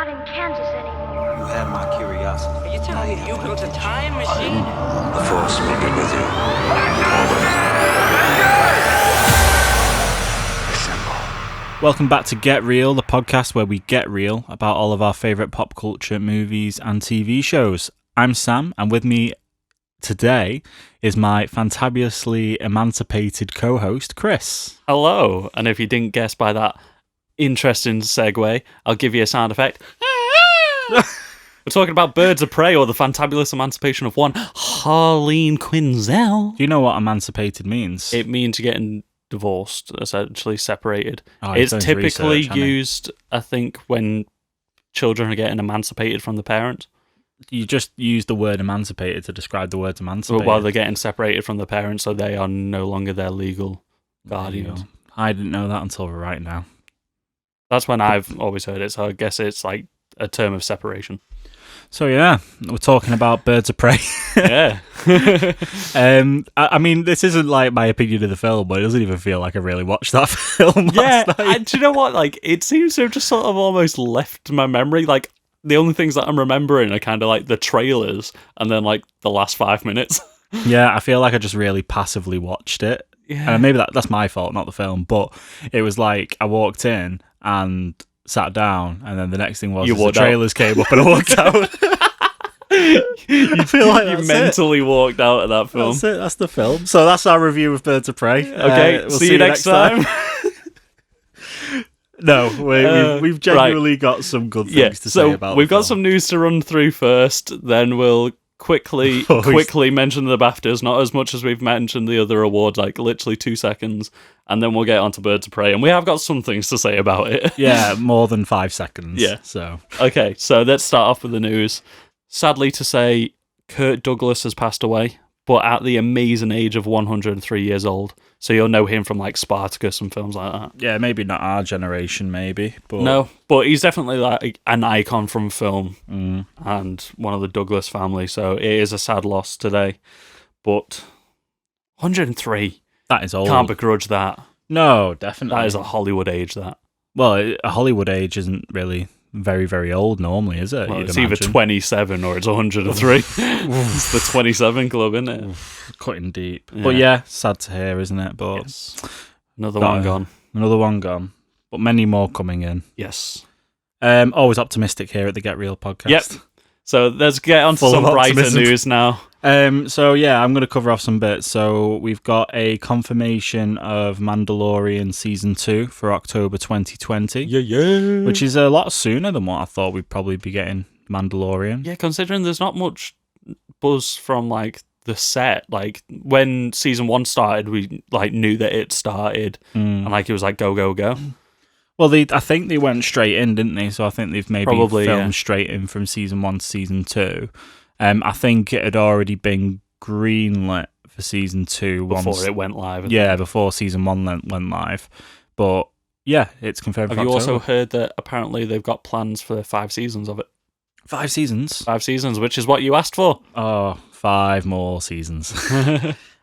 not in Kansas anymore. You have my curiosity. Are you telling me you built a time machine? The Force will be with you. Assemble. Welcome back to Get Real, the podcast where we get real about all of our favourite pop culture movies and TV shows. I'm Sam, and with me today is my fantabulously emancipated co-host, Chris. Hello, and if you didn't guess by that interesting segue, I'll give you a sound effect. We're talking about Birds of Prey, or the Fantabulous Emancipation of one Harley Quinn. Do you know what emancipated means? It means you're getting divorced, essentially separated. Oh, it's typically research, used, I think, when children are getting emancipated from the parents. You just use the word emancipated to describe the words emancipated. While they're getting separated from the parents, so they are no longer their legal guardians. I didn't know that until right now. That's when I've always heard it, so I guess it's like a term of separation. So yeah, we're talking about Birds of Prey. Yeah. I mean, this isn't like my opinion of the film, but it doesn't even feel like I really watched that film last night. Do you know what? Like, it seems to have just sort of almost left my memory. Like, the only things that I'm remembering are kind of like the trailers and then like the last 5 minutes. Yeah, I feel like I just really passively watched it. Yeah. And maybe that's my fault, not the film. But it was like I walked in and sat down, and then the next thing was the trailers came up and I walked out. You feel like you that's mentally walked out of that film. That's it. That's the film. So that's our review of Birds of Prey. Okay, we'll see you next time. No, we've genuinely got some good things to say about it. We've got some news to run through first, then we'll quickly mention the BAFTAs, not as much as we've mentioned the other awards, like literally 2 seconds, and then we'll get on to Birds of Prey, and we have got some things to say about it. Yeah, more than 5 seconds. Yeah. So okay, so let's start off with the news. Sadly to say, Kirk Douglas has passed away, but at the amazing age of 103 years old. So you'll know him from like Spartacus and films like that. Yeah, maybe not our generation, maybe. But no, but he's definitely like an icon from film and one of the Douglas family. So it is a sad loss today. But 103. That is old. Can't begrudge that. No, definitely. That is a Hollywood age, that. Well, a Hollywood age isn't really very, very old normally, is it? Well, it's either 27 or it's 103. It's the 27 club, isn't it? Cutting deep. Yeah. But yeah, sad to hear, isn't it? But yes. Another one gone. Another one gone. But many more coming in. Yes. Always optimistic here at the Get Real podcast. Yep. So let's get on to some brighter news now. So yeah, I'm going to cover off some bits. So we've got a confirmation of Mandalorian Season 2 for October 2020. Yeah. Which is a lot sooner than what I thought we'd probably be getting Mandalorian. Yeah, considering there's not much buzz from like the set. Like when Season 1 started, we like knew that it started and like it was like go, go, go. Well, I think they went straight in, didn't they? So I think they've maybe filmed straight in from Season 1 to Season 2. I think it had already been greenlit for Season 2 before it went live. Yeah, before Season 1 went live. But yeah, it's confirmed. Have you also heard that apparently they've got plans for 5 seasons of it? 5 seasons? 5 seasons, which is what you asked for. Oh, 5 more seasons.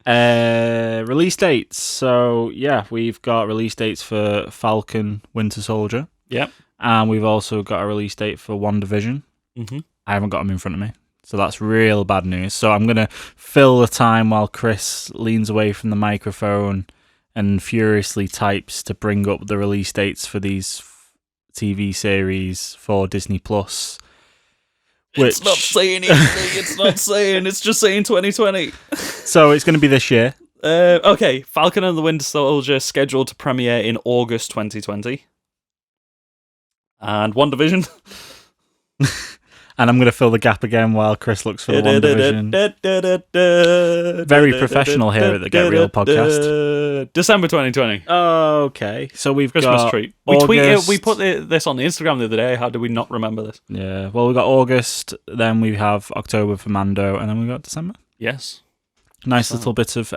Release dates. So yeah, we've got release dates for Falcon Winter Soldier. Yep. And we've also got a release date for WandaVision. Mm-hmm. I haven't got them in front of me. So that's real bad news. So I'm going to fill the time while Chris leans away from the microphone and furiously types to bring up the release dates for these TV series for Disney+. It's not saying anything. It's not saying. It's just saying 2020. So it's going to be this year. Okay, Falcon and the Winter Soldier scheduled to premiere in August 2020. And WandaVision. And I'm going to fill the gap again while Chris looks for the WandaVision. Very professional here at the Get Real podcast. December 2020. Okay, so we've Christmas got treat. August. We put this on the Instagram the other day. How do we not remember this? Yeah, well, we've got August, then we have October for Mando, and then we've got December. Yes. Nice little bit of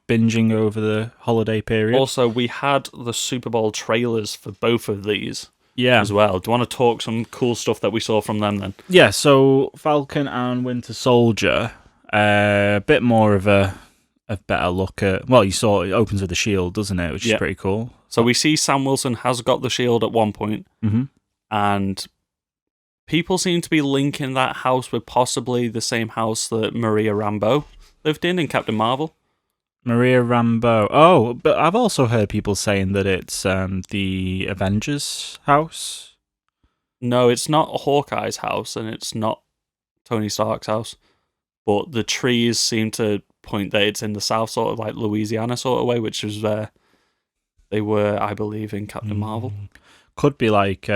binging over the holiday period. Also, we had the Superbowl trailers for both of these. Yeah. As well. Do you want to talk some cool stuff that we saw from them then? Yeah, so Falcon and Winter Soldier, a bit more of a better look at... Well, you saw it opens with a shield, doesn't it? Which is pretty cool. So we see Sam Wilson has got the shield at one point, mm-hmm. and people seem to be linking that house with possibly the same house that Maria Rambeau lived in Captain Marvel. Maria Rambeau. Oh, but I've also heard people saying that it's the Avengers house. No, it's not Hawkeye's house, and it's not Tony Stark's house. But the trees seem to point that it's in the south, sort of like Louisiana sort of way, which is where they were, I believe, in Captain Marvel. Could be like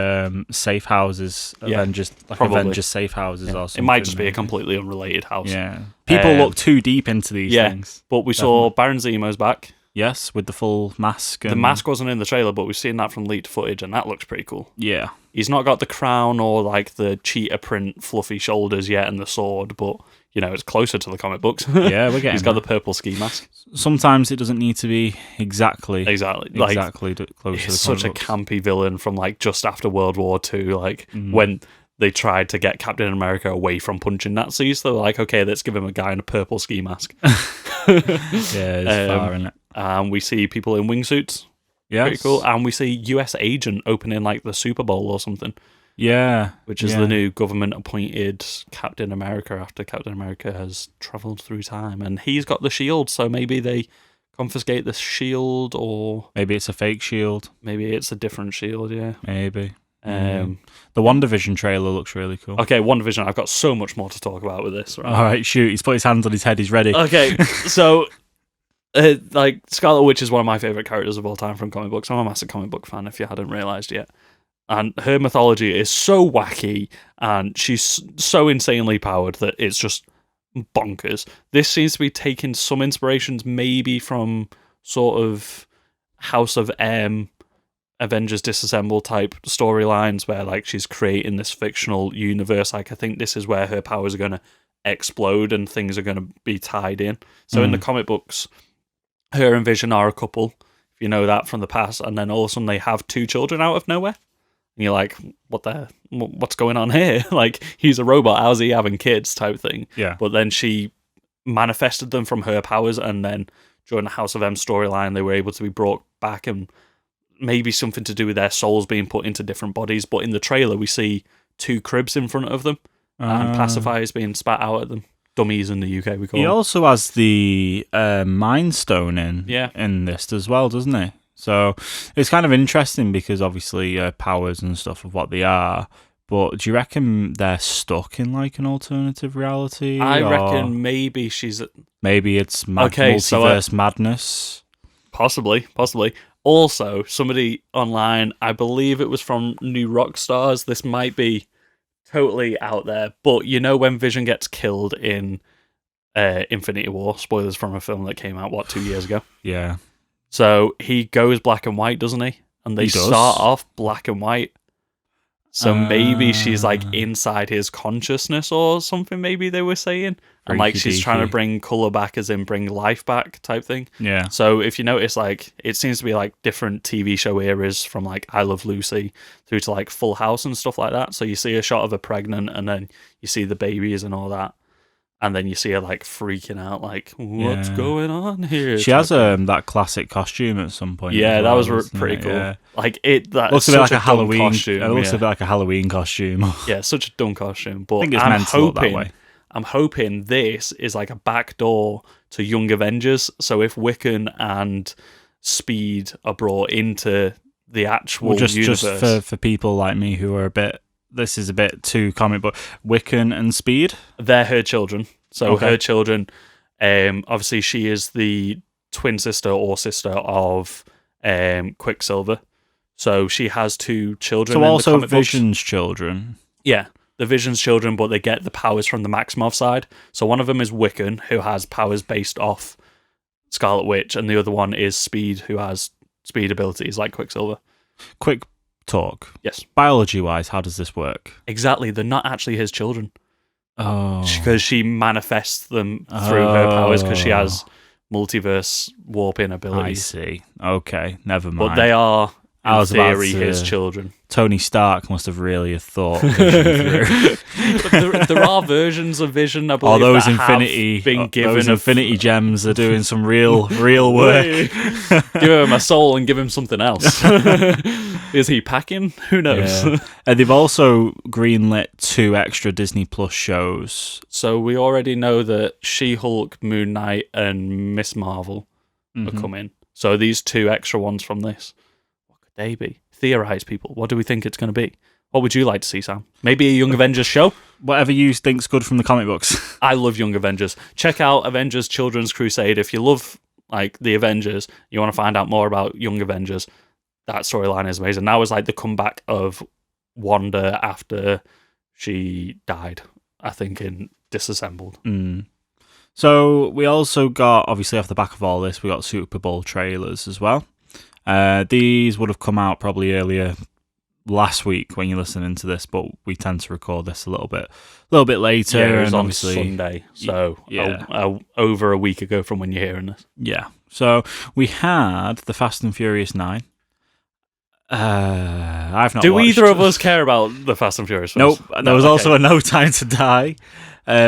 safe houses, Avengers, like probably. Avengers safe houses or something. It might just be a completely unrelated house. Yeah. People look too deep into these things. But we saw Baron Zemo's back. Yes, with the full mask. The mask wasn't in the trailer, but we've seen that from leaked footage, and that looks pretty cool. Yeah. He's not got the crown or like the cheetah print fluffy shoulders yet and the sword, but it's closer to the comic books. Yeah, we're getting He's got the purple ski mask. Sometimes it doesn't need to be exactly close to the comic books. He's such a campy villain from like just after World War II, when they tried to get Captain America away from punching Nazis. They were like, okay, let's give him a guy in a purple ski mask. Yeah, it's far, isn't it? And we see people in wingsuits. Yeah, pretty cool. And we see US agent opening like the Superbowl or something. Yeah, which is the new government-appointed Captain America after Captain America has travelled through time, and he's got the shield. So maybe they confiscate the shield, or maybe it's a fake shield. Maybe it's a different shield. Yeah, maybe. The WandaVision trailer looks really cool. Okay, WandaVision. I've got so much more to talk about with this. Right? All right, shoot. He's put his hands on his head. He's ready. Okay, so. Scarlet Witch is one of my favourite characters of all time from comic books. I'm a massive comic book fan, if you hadn't realised yet. And her mythology is so wacky, and she's so insanely powered that it's just bonkers. This seems to be taking some inspirations maybe from sort of House of M, Avengers Disassemble type storylines, where like she's creating this fictional universe. Like, I think this is where her powers are going to explode and things are going to be tied in. So in the comic books, her and Vision are a couple, if you know that from the past, and then all of a sudden they have 2 children out of nowhere. And you're like, what's going on here? Like, he's a robot, how's he having kids type thing? Yeah. But then she manifested them from her powers, and then during the House of M storyline, they were able to be brought back, and maybe something to do with their souls being put into different bodies. But in the trailer, we see 2 cribs in front of them, and pacifiers being spat out at them. Dummies in the UK, we call He them. also has the Mind Stone in this as well, doesn't he? So it's kind of interesting because obviously powers and stuff of what they are, but do you reckon they're stuck in like an alternative reality? I reckon maybe maybe it's multiverse madness. Possibly. Also, somebody online, I believe it was from New Rockstars, this might be totally out there, but when Vision gets killed in Infinity War, spoilers from a film that came out, 2 years ago? Yeah. So he goes black and white, doesn't he? And they start off black and white. So maybe she's like inside his consciousness or something, maybe they were saying. And like she's trying to bring colour back, as in bring life back type thing. Yeah. So if you notice, like, it seems to be like different TV show eras from like I Love Lucy through to like Full House and stuff like that. So you see a shot of her pregnant, and then you see the babies and all that. And then you see her like freaking out, like, what's going on here? She has that classic costume at some point. Yeah, that was pretty cool. Yeah. Like that looks a bit like a Halloween costume. It looks a bit like a Halloween costume. Yeah, such a dumb costume. But I think it's meant to look that way. I'm hoping this is like a backdoor to Young Avengers. So if Wiccan and Speed are brought into the actual universe, just for people like me who are this is a bit too comic book. Wiccan and Speed? They're her children. So her children, obviously she is the twin sister or sister of Quicksilver. So she has 2 children. So in also the comic Vision's books. Children. Yeah, the Vision's children, but they get the powers from the Maximoff side. So one of them is Wiccan, who has powers based off Scarlet Witch, and the other one is Speed, who has speed abilities like Quicksilver. Quick talk. Yes. Biology-wise, how does this work? Exactly. They're not actually his children. Oh. Because she manifests them through her powers, because she has multiverse warping abilities. I see. Okay, never mind. But they are I was about theory, to- his children. Tony Stark must have really thought Vision through. But there are versions of Vision, I believe, All those that Infinity, have been given those a Infinity Gems are doing some real work. Give him a soul and give him something else. Is he packing? Who knows? Yeah. And they've also greenlit 2 extra Disney Plus shows. So we already know that She-Hulk, Moon Knight, and Miss Marvel are coming. So these 2 extra ones from this, what could they be? Theorize, people. What do we think it's going to be? What would you like to see, Sam? Maybe a Young Avengers show? Whatever you think's good from the comic books. I love Young Avengers. Check out Avengers Children's Crusade. If you love like the Avengers, you want to find out more about Young Avengers, that storyline is amazing. That was like the comeback of Wanda after she died, I think, in Disassembled. So we also got, obviously off the back of all this, we got Super Bowl trailers as well. These would have come out probably earlier last week when you're listening to this, but we tend to record this a little bit later. Yeah, it was and on obviously, Sunday, so yeah. over a week ago from when you're hearing this. Yeah. So we had the Fast and Furious 9. I've not. Do watched. either of us care about the Fast and Furious films? Nope. There was also a No Time to Die,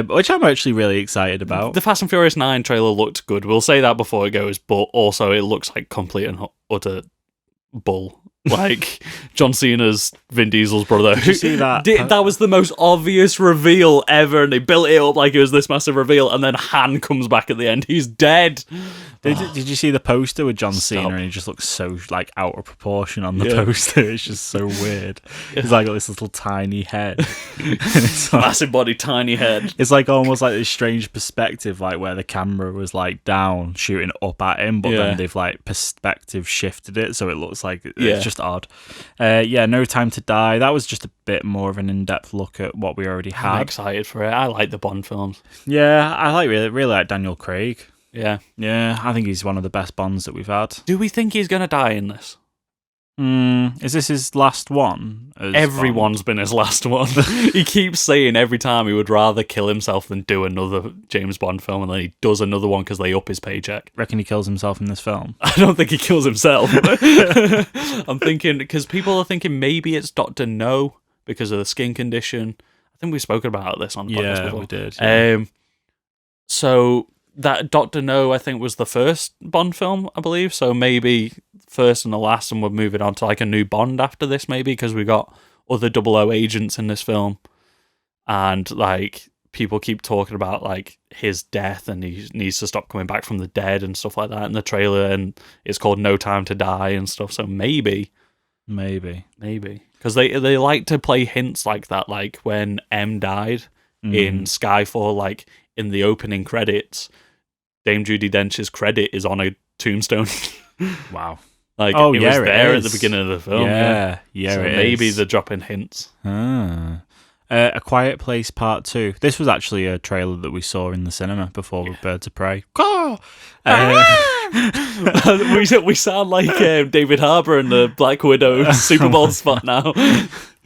which I'm actually really excited about. The Fast and Furious 9 trailer looked good. We'll say that before it goes, but also it looks like complete and utter bull. Like John Cena's Vin Diesel's brother. Did you see that? That was the most obvious reveal ever, and they built it up like it was this massive reveal, and then Han comes back at the end. He's dead. Did you see the poster with John Cena, and he just looks so like out of proportion on the poster? It's just so weird. He's like got this little tiny head. It's like, Massive body, tiny head. it's like almost like this strange perspective, like where the camera was like down shooting up at him, but then they've like perspective shifted it, so it looks like it's just odd. No Time to Die. That was just a bit more of an in-depth look at what we already had. I'm excited for it. I like the Bond films. Yeah, I like really like Daniel Craig. Yeah. I think he's one of the best Bonds that we've had. Do we think he's going to die in this? Is this his last one? Everyone's been his last one. He keeps saying every time he would rather kill himself than do another James Bond film, and then he does another one because they up his paycheck. Reckon he kills himself in this film? I don't think he kills himself. I'm thinking, because people are thinking maybe it's Dr. No because of the skin condition. I think we've spoken about this on the podcast before. We did. Yeah. So that Dr. No, I think, was the first Bond film, I believe. So maybe first and the last, and we're moving on to like a new Bond after this, maybe, because we got other 00 agents in this film, and like people keep talking about like his death and he needs to stop coming back from the dead and stuff like that in the trailer, and it's called No Time to Die and stuff. So maybe, because they like to play hints like that, like when M died in Skyfall, like in the opening credits, Dame Judi Dench's credit is on a tombstone. Wow. Like, it was there it at the beginning of the film. Yeah, so it maybe is. they're dropping hints. A Quiet Place Part 2. This was actually a trailer that we saw in the cinema before Birds of Prey. We sound like David Harbour in the Black Widow Super Bowl spot now.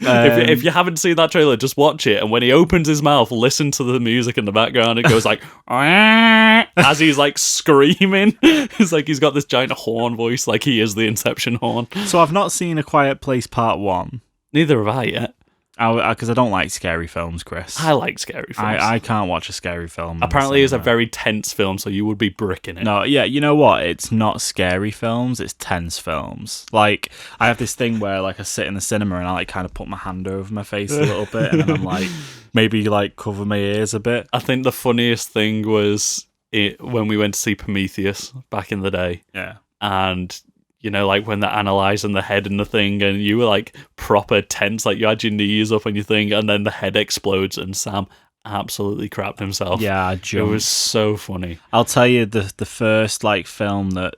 If you haven't seen that trailer, just watch it. And when he opens his mouth, listen to the music in the background. It goes like, as he's like screaming. It's like he's got this giant horn voice, like he is the Inception horn. So I've not seen A Quiet Place Part 1. Neither have I yet. Because I don't like scary films, Chris. I like scary films. I can't watch a scary film. Apparently it's a very tense film, so you would be bricking it. No, yeah, you know what? It's not scary films, it's tense films. Like, I have this thing where like I sit in the cinema and I like kind of put my hand over my face a little bit, and then I'm like, maybe like cover my ears a bit. I think the funniest thing was when we went to see Prometheus back in the day. Yeah. And you know, like when they're analysing the head and the thing, and you were like proper tense, like you had your knees up on your thing, and then the head explodes, and Sam absolutely crapped himself. Yeah, I jumped. It was so funny. I'll tell you, the first like film that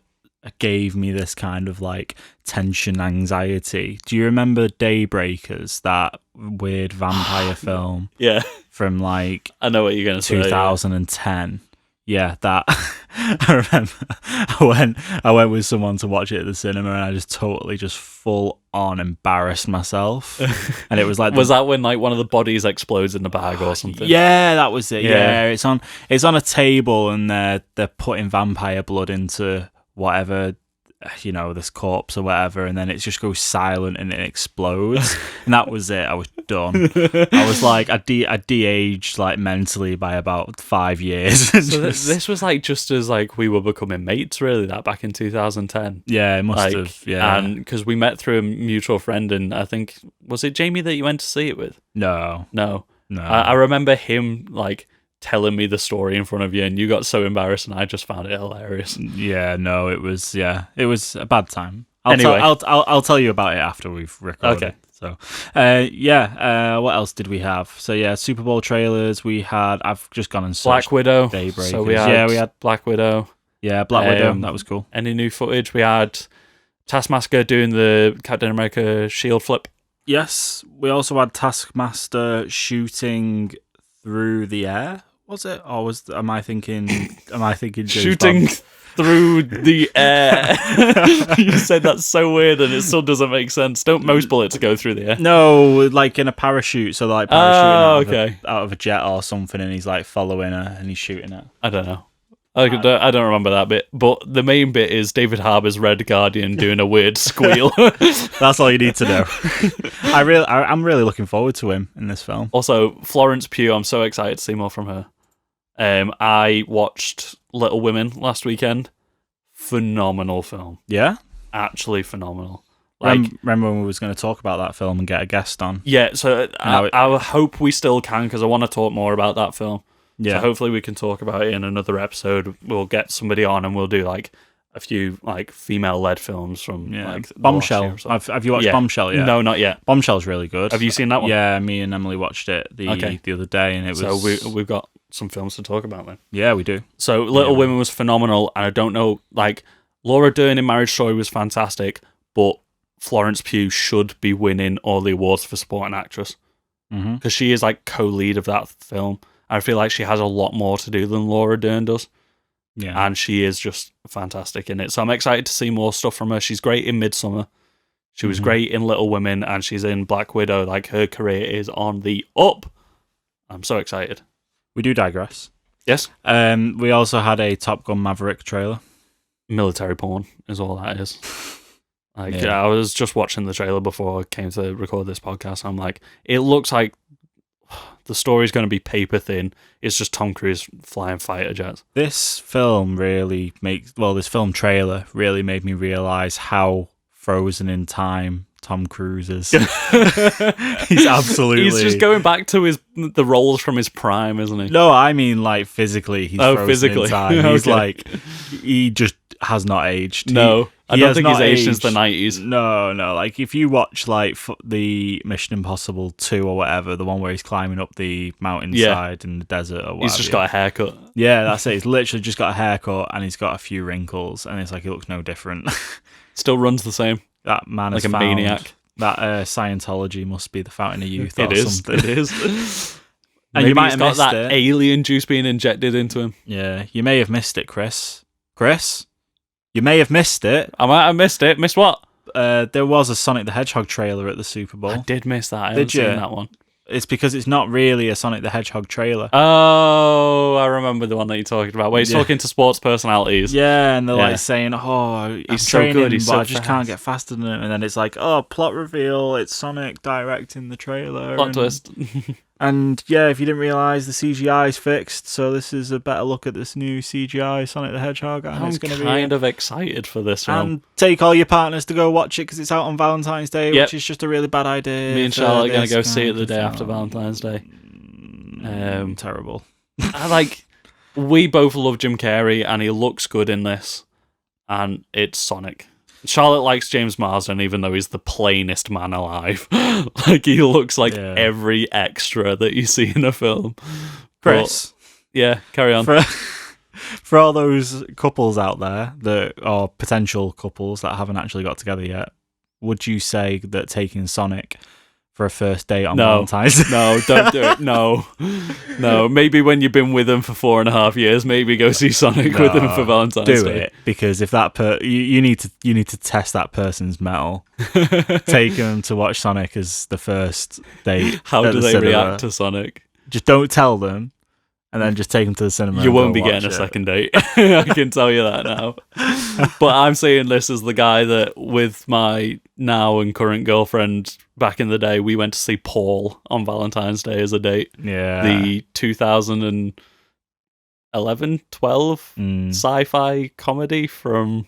gave me this kind of like tension anxiety. Do you remember Daybreakers, that weird vampire film? Yeah. From like I know what you're going to say. 2010. Yeah, that I remember. I went with someone to watch it at the cinema, and I just totally full on embarrassed myself. And it was like, was that when like one of the bodies explodes in the bag or something? Yeah, that was it. Yeah, it's on a table, and they're putting vampire blood into whatever this corpse or whatever, and then it just goes silent and it explodes, and that was it. I was done. I was like, I de-aged like mentally by about 5 years. So this was like just as like we were becoming mates, really, that back in 2010. Yeah, it must have. Yeah, and because we met through a mutual friend, and I think was it Jamie that you went to see it with? No. I remember him like telling me the story in front of you, and you got so embarrassed, and I just found it hilarious. Yeah, no, it was a bad time. Anyway. I'll tell you about it after we've recorded. Okay. So, what else did we have? So yeah, Super Bowl trailers. I've just gone and searched Black Widow. Daybreakers. So we had Black Widow. Yeah, Black Widow. That was cool. Any new footage? We had Taskmaster doing the Captain America shield flip. Yes, we also had Taskmaster shooting through the air. Was it? Or am I thinking James shooting Bond? Through the air? You said that's so weird, and it still doesn't make sense. Don't most bullets go through the air? No, like in a parachute. So like parachuting out of a jet or something, and he's like following her and he's shooting her. I don't know. I don't remember that bit, but the main bit is David Harbour's Red Guardian doing a weird squeal. That's all you need to know. I'm really looking forward to him in this film. Also, Florence Pugh, I'm so excited to see more from her. I watched Little Women last weekend. Phenomenal film. Yeah? Actually phenomenal. Remember when we was going to talk about that film and get a guest on? Yeah, so I hope we still can, because I want to talk more about that film. Yeah. So hopefully we can talk about it in another episode. We'll get somebody on and we'll do like a few like female-led films from like Bombshell. Have you watched Bombshell yet? No, not yet. Bombshell's really good. Have you seen that one? Yeah, me and Emily watched it the other day, and it was. So we've got some films to talk about then. Yeah, we do. So Little Women was phenomenal, and I don't know, like Laura Dern in Marriage Story was fantastic, but Florence Pugh should be winning all the awards for supporting actress because she is like co-lead of that film. I feel like she has a lot more to do than Laura Dern does. Yeah. And she is just fantastic in it. So I'm excited to see more stuff from her. She's great in Midsommar. She was great in Little Women, and she's in Black Widow. Like, her career is on the up. I'm so excited. We do digress. Yes. We also had a Top Gun Maverick trailer. Military porn is all that is. I was just watching the trailer before I came to record this podcast. I'm like, it looks like the story's going to be paper thin. It's just Tom Cruise flying fighter jets. This film this film trailer really made me realise how frozen in time Tom Cruise is. He's absolutely... He's just going back to the roles from his prime, isn't he? No, I mean like physically. He's frozen in time. He's like, he just has not aged. No, I don't think he's aged since the 90s. No, like if you watch like the Mission Impossible 2 or whatever, the one where he's climbing up the mountainside in the desert or whatever. He's just got a haircut. Yeah, that's it. He's literally just got a haircut and he's got a few wrinkles, and it's like he looks no different. Still runs the same. That man like is a maniac. That Scientology must be the fountain of youth or something. It is. And maybe you might he's have got missed that it. alien juice being injected into him. Yeah, you may have missed it, Chris. Chris? You may have missed it. I might have missed it. Missed what? There was a Sonic the Hedgehog trailer at the Super Bowl. I did miss that. I haven't seen that one. It's because it's not really a Sonic the Hedgehog trailer. Oh, I remember the one that you're talking about, where he's talking to sports personalities. Yeah, and they're like saying, he's so good, he's but so I just can't get faster than him. And then it's like, plot reveal, it's Sonic directing the trailer. Plot twist. And yeah, if you didn't realise, the CGI is fixed, so this is a better look at this new CGI Sonic the Hedgehog. And I'm kind of excited for this film. And take all your partners to go watch it because it's out on Valentine's Day, which is just a really bad idea. Me and Charlotte are going to go see it the day after Valentine's Day. Terrible. We both love Jim Carrey, and he looks good in this, and it's Sonic. Charlotte likes James Marsden, even though he's the plainest man alive. He looks like every extra that you see in a film. Chris. Carry on. For all those couples out there, or potential couples that haven't actually got together yet, would you say that taking Sonic for a first date on Valentine's Day? No, don't do it. No. Maybe when you've been with them for 4.5 years, maybe go see Sonic with them for Valentine's Day. Do it, because if that you need to test that person's mettle. Take them to watch Sonic as the first date. How do they react to Sonic? Just don't tell them, and then just take them to the cinema. You and won't go be getting a watch it. second date. I can tell you that now. But I'm saying this as the guy that, with my now and current girlfriend, back in the day, we went to see Paul on Valentine's Day as a date. Yeah. The 2011-12 sci-fi comedy from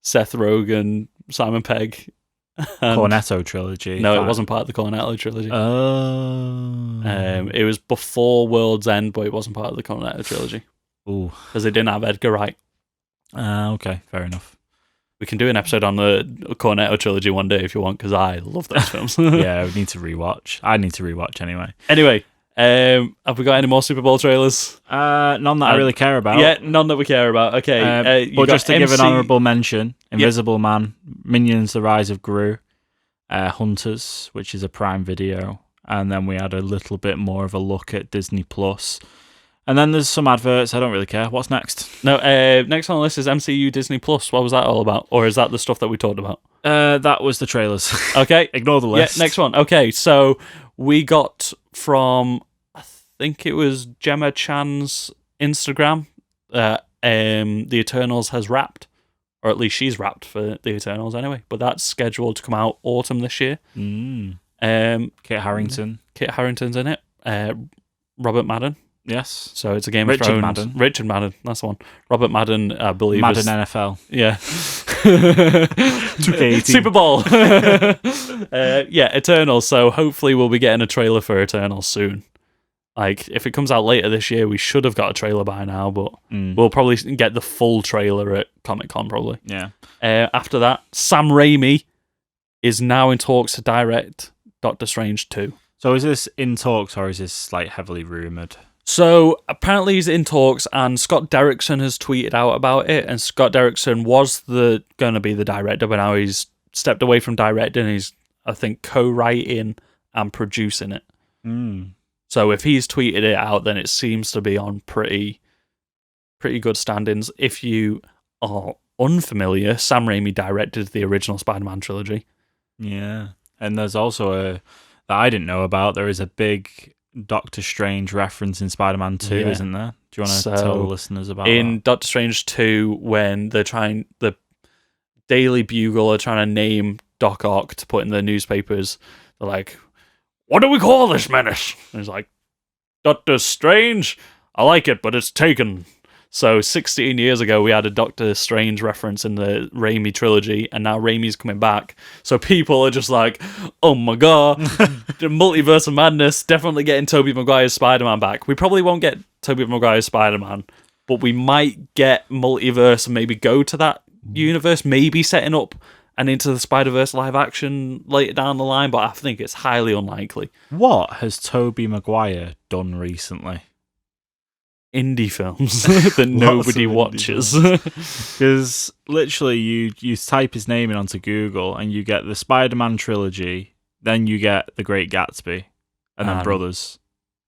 Seth Rogen, Simon Pegg. Cornetto trilogy. No, it wasn't part of the Cornetto trilogy. Oh. It was before World's End, but it wasn't part of the Cornetto trilogy. Ooh. Because they didn't have Edgar Wright. Okay, fair enough. We can do an episode on the Cornetto trilogy one day if you want, because I love those films. Yeah, we need to rewatch. I need to rewatch anyway. Anyway, have we got any more Super Bowl trailers? None that I really care about. Yeah, none that we care about. Okay. But just to give an honourable mention, Invisible Man, Minions: The Rise of Gru, Hunters, which is a Prime Video, and then we had a little bit more of a look at Disney Plus. And then there's some adverts. I don't really care. What's next? No, next on the list is MCU Disney Plus. What was that all about? Or is that the stuff that we talked about? That was the trailers. Okay. Ignore the list. Yeah, next one. Okay, so we got from, I think it was Gemma Chan's Instagram, The Eternals has wrapped. Or at least she's wrapped for The Eternals anyway. But that's scheduled to come out autumn this year. Kit Harington. Kit Harington's in it. Robert Madden. Yes. So it's a Game Richard of Thrones. Madden. Richard Madden, that's the one. Robert Madden, I believe. Madden is, NFL. Yeah. 2K18. Super Bowl. Yeah, Eternals. So hopefully we'll be getting a trailer for Eternals soon. Like, if it comes out later this year, we should have got a trailer by now, but we'll probably get the full trailer at Comic-Con, probably. Yeah. After that, Sam Raimi is now in talks to direct Doctor Strange 2. So is this in talks or is this like heavily rumoured? So apparently he's in talks, and Scott Derrickson has tweeted out about it. And Scott Derrickson was going to be the director, but now he's stepped away from directing. He's, I think, co-writing and producing it. So if he's tweeted it out, then it seems to be on pretty good standings. If you are unfamiliar, Sam Raimi directed the original Spider-Man trilogy. Yeah, and there's also that I didn't know about. There is a big Doctor Strange reference in Spider-Man 2, isn't there? Do you want to tell the listeners about in that? Doctor Strange 2, when the Daily Bugle are trying to name Doc Ock to put in the newspapers, they're like, what do we call this menace? And he's like, Doctor Strange? I like it, but it's taken. So 16 years ago, we had a Doctor Strange reference in the Raimi trilogy, and now Raimi's coming back. So people are just like, oh my god, the multiverse of madness, definitely getting Tobey Maguire's Spider-Man back. We probably won't get Tobey Maguire's Spider-Man, but we might get multiverse and maybe go to that universe, maybe setting up and Into the Spider-Verse live action later down the line, but I think it's highly unlikely. What has Tobey Maguire done recently? Indie films that nobody watches. Because literally you type his name in onto Google and you get the Spider-Man trilogy, then you get The Great Gatsby, and then Brothers.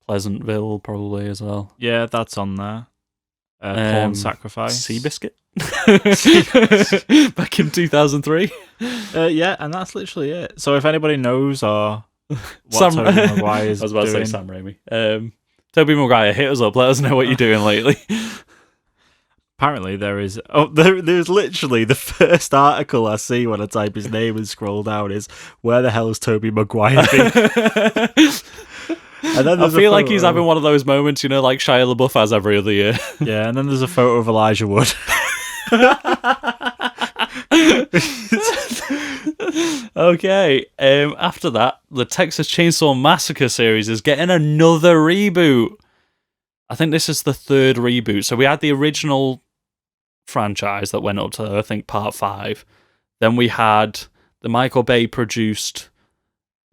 Pleasantville probably as well. Yeah, that's on there. Pawn Sacrifice. Seabiscuit. Back in 2003. Yeah, and that's literally it. So if anybody knows or what Tobey Maguire is I was about doing, to say Sam Raimi. Tobey Maguire, hit us up. Let us know what you're doing lately. Apparently there is... there's literally the first article I see when I type his name and scroll down is, where the hell is Tobey Maguire been? And then I feel like he's having one of those moments, like Shia LaBeouf has every other year. Yeah, and then there's a photo of Elijah Wood. Okay, after that, the Texas Chainsaw Massacre series is getting another reboot. I think this is the third reboot. So we had the original franchise that went up to, I think, part 5. Then we had the Michael Bay produced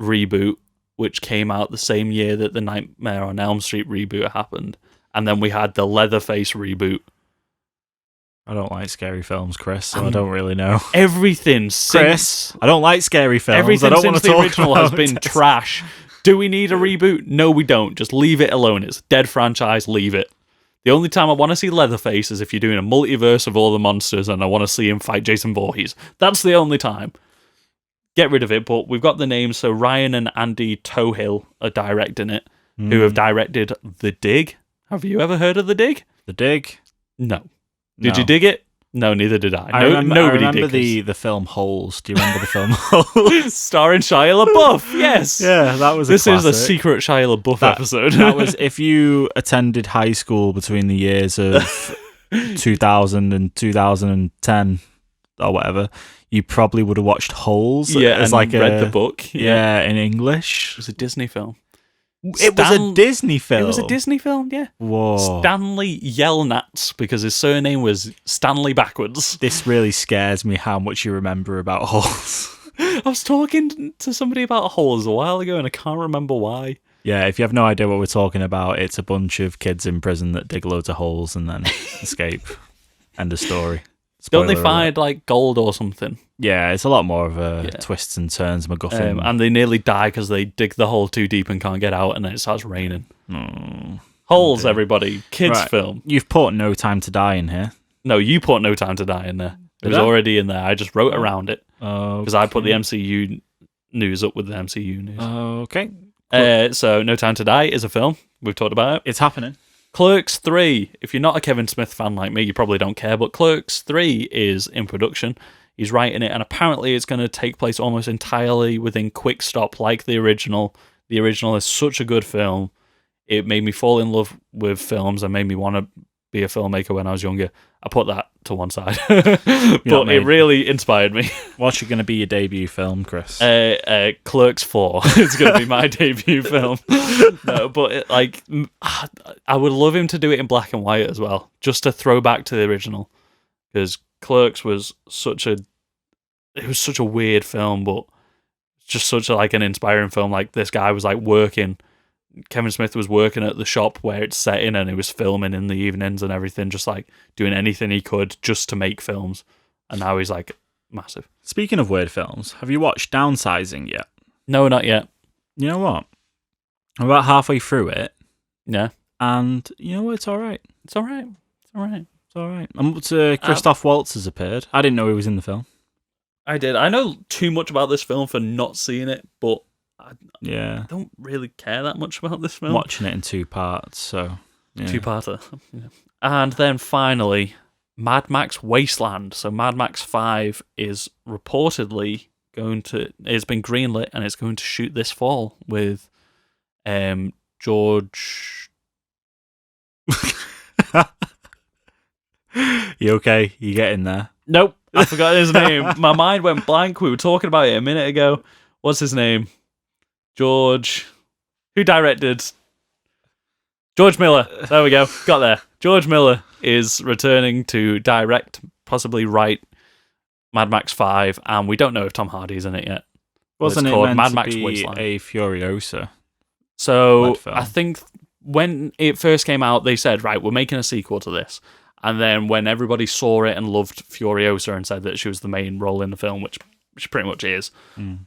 reboot, which came out the same year that the Nightmare on Elm Street reboot happened. And then we had the Leatherface reboot. I don't like scary films, Chris, so I don't really know. Everything Chris, I don't like scary films. Everything I don't since want to the talk original has been trash. Do we need a reboot? No, we don't. Just leave it alone. It's a dead franchise. Leave it. The only time I want to see Leatherface is if you're doing a multiverse of all the monsters and I want to see him fight Jason Voorhees. That's the only time. Get rid of it, but we've got the names. So Ryan and Andy Tohill are directing it, who have directed The Dig. Have you ever heard of The Dig? The Dig? No. Did No. you dig it? No, neither did I. I remember did. the film Holes. Do you remember the film Holes? Starring Shia LaBeouf, yes. Yeah, that was This a is classic. a secret Shia LaBeouf episode. That was if you attended high school between the years of 2000 and 2010 or whatever, you probably would have watched Holes. Yeah, as and read the book. Yeah, in English. It was a Disney film. It was a Disney film. It was a Disney film, yeah. Whoa. Stanley Yelnats, because his surname was Stanley backwards. This really scares me how much you remember about Holes. I was talking to somebody about Holes a while ago and I can't remember why. Yeah, if you have no idea what we're talking about, it's a bunch of kids in prison that dig loads of holes and then escape. End of story. Don't they Spoiler find alert. like gold or something? Yeah, it's a lot more of a twists and turns MacGuffin. And they nearly die because they dig the hole too deep and can't get out, and then it starts raining. Oh, Holes, dear. everybody. Kids Right. film. You've put No Time to Die in here. No, you put No Time to Die in there. It Did was I? already in there. I just wrote around it Oh, because I put the MCU news up with the MCU news. Okay. So No Time to Die is a film. We've talked about it. It's happening. Clerks 3. If you're not a Kevin Smith fan like me, you probably don't care, but Clerks 3 is in production. He's writing it, and apparently it's going to take place almost entirely within quick stop, like the original. The original is such a good film. It made me fall in love with films and made me want to be a filmmaker when I was younger. I put that to one side. But it really inspired me. What's going to be your debut film, Chris? Clerks 4 is going to be my debut film. No, but I would love him to do it in black and white as well, just to throw back to the original. Because Clerks was such a weird film, but just such an inspiring film. Like, this guy was like working. Kevin Smith was working at the shop where it's set in, and he was filming in the evenings and everything, just like doing anything he could just to make films. And now he's like massive. Speaking of weird films, have you watched Downsizing yet? No, not yet. You know what? I'm about halfway through it, Yeah, and you know what? It's all right. it's all right. It's all right. It's all right. And Christoph Waltz has appeared. I didn't know he was in the film. I did. I know too much about this film for not seeing it, but Yeah. I don't really care that much about this film. I'm watching it in 2 parts, so... Yeah. Two-parter. Yeah. And then finally, Mad Max Wasteland. So Mad Max 5 is reportedly it's been greenlit and it's going to shoot this fall with George... You okay? You get in there? Nope, I forgot his name. My mind went blank. We were talking about it a minute ago. What's his name? George... Who directed... George Miller. There we go. Got there. George Miller is returning to direct, possibly write Mad Max 5, and we don't know if Tom Hardy's in it yet. Wasn't It's it called meant Mad to Max be Wasteland. a Furiosa? So led film? I think when it first came out, they said, right, we're making a sequel to this. And then when everybody saw it and loved Furiosa and said that she was the main role in the film, which she pretty much is,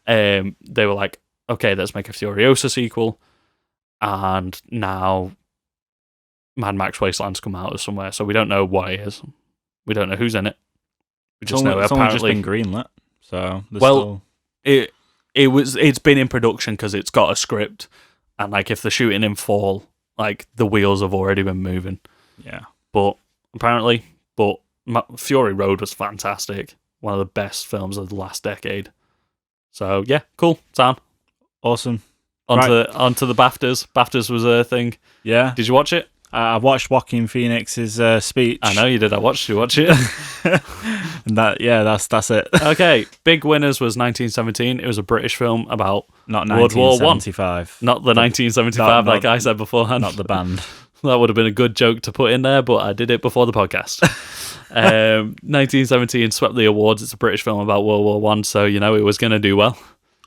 they were like, okay, let's make a Furiosa sequel. And now Mad Max Wasteland's come out of somewhere, so we don't know what it is. We don't know who's in it. We just know it's only just apparently been greenlit, so it's been in production because it's got a script, and like if they're shooting in fall, like the wheels have already been moving. Yeah. But Fury Road was fantastic, one of the best films of the last decade. So yeah, cool, sound Awesome. onto the BAFTAs. BAFTAs was a thing. Yeah. Did you watch it? I watched Joaquin Phoenix's speech. I know you did. I watched you watch it. And that's it. Okay, big winners was 1917. It was a British film about Not World War One. 1975. Not the 1975, like I said beforehand. Not the band. That would have been a good joke to put in there, but I did it before the podcast. 1917 swept the awards. It's a British film about World War One, so you know it was going to do well.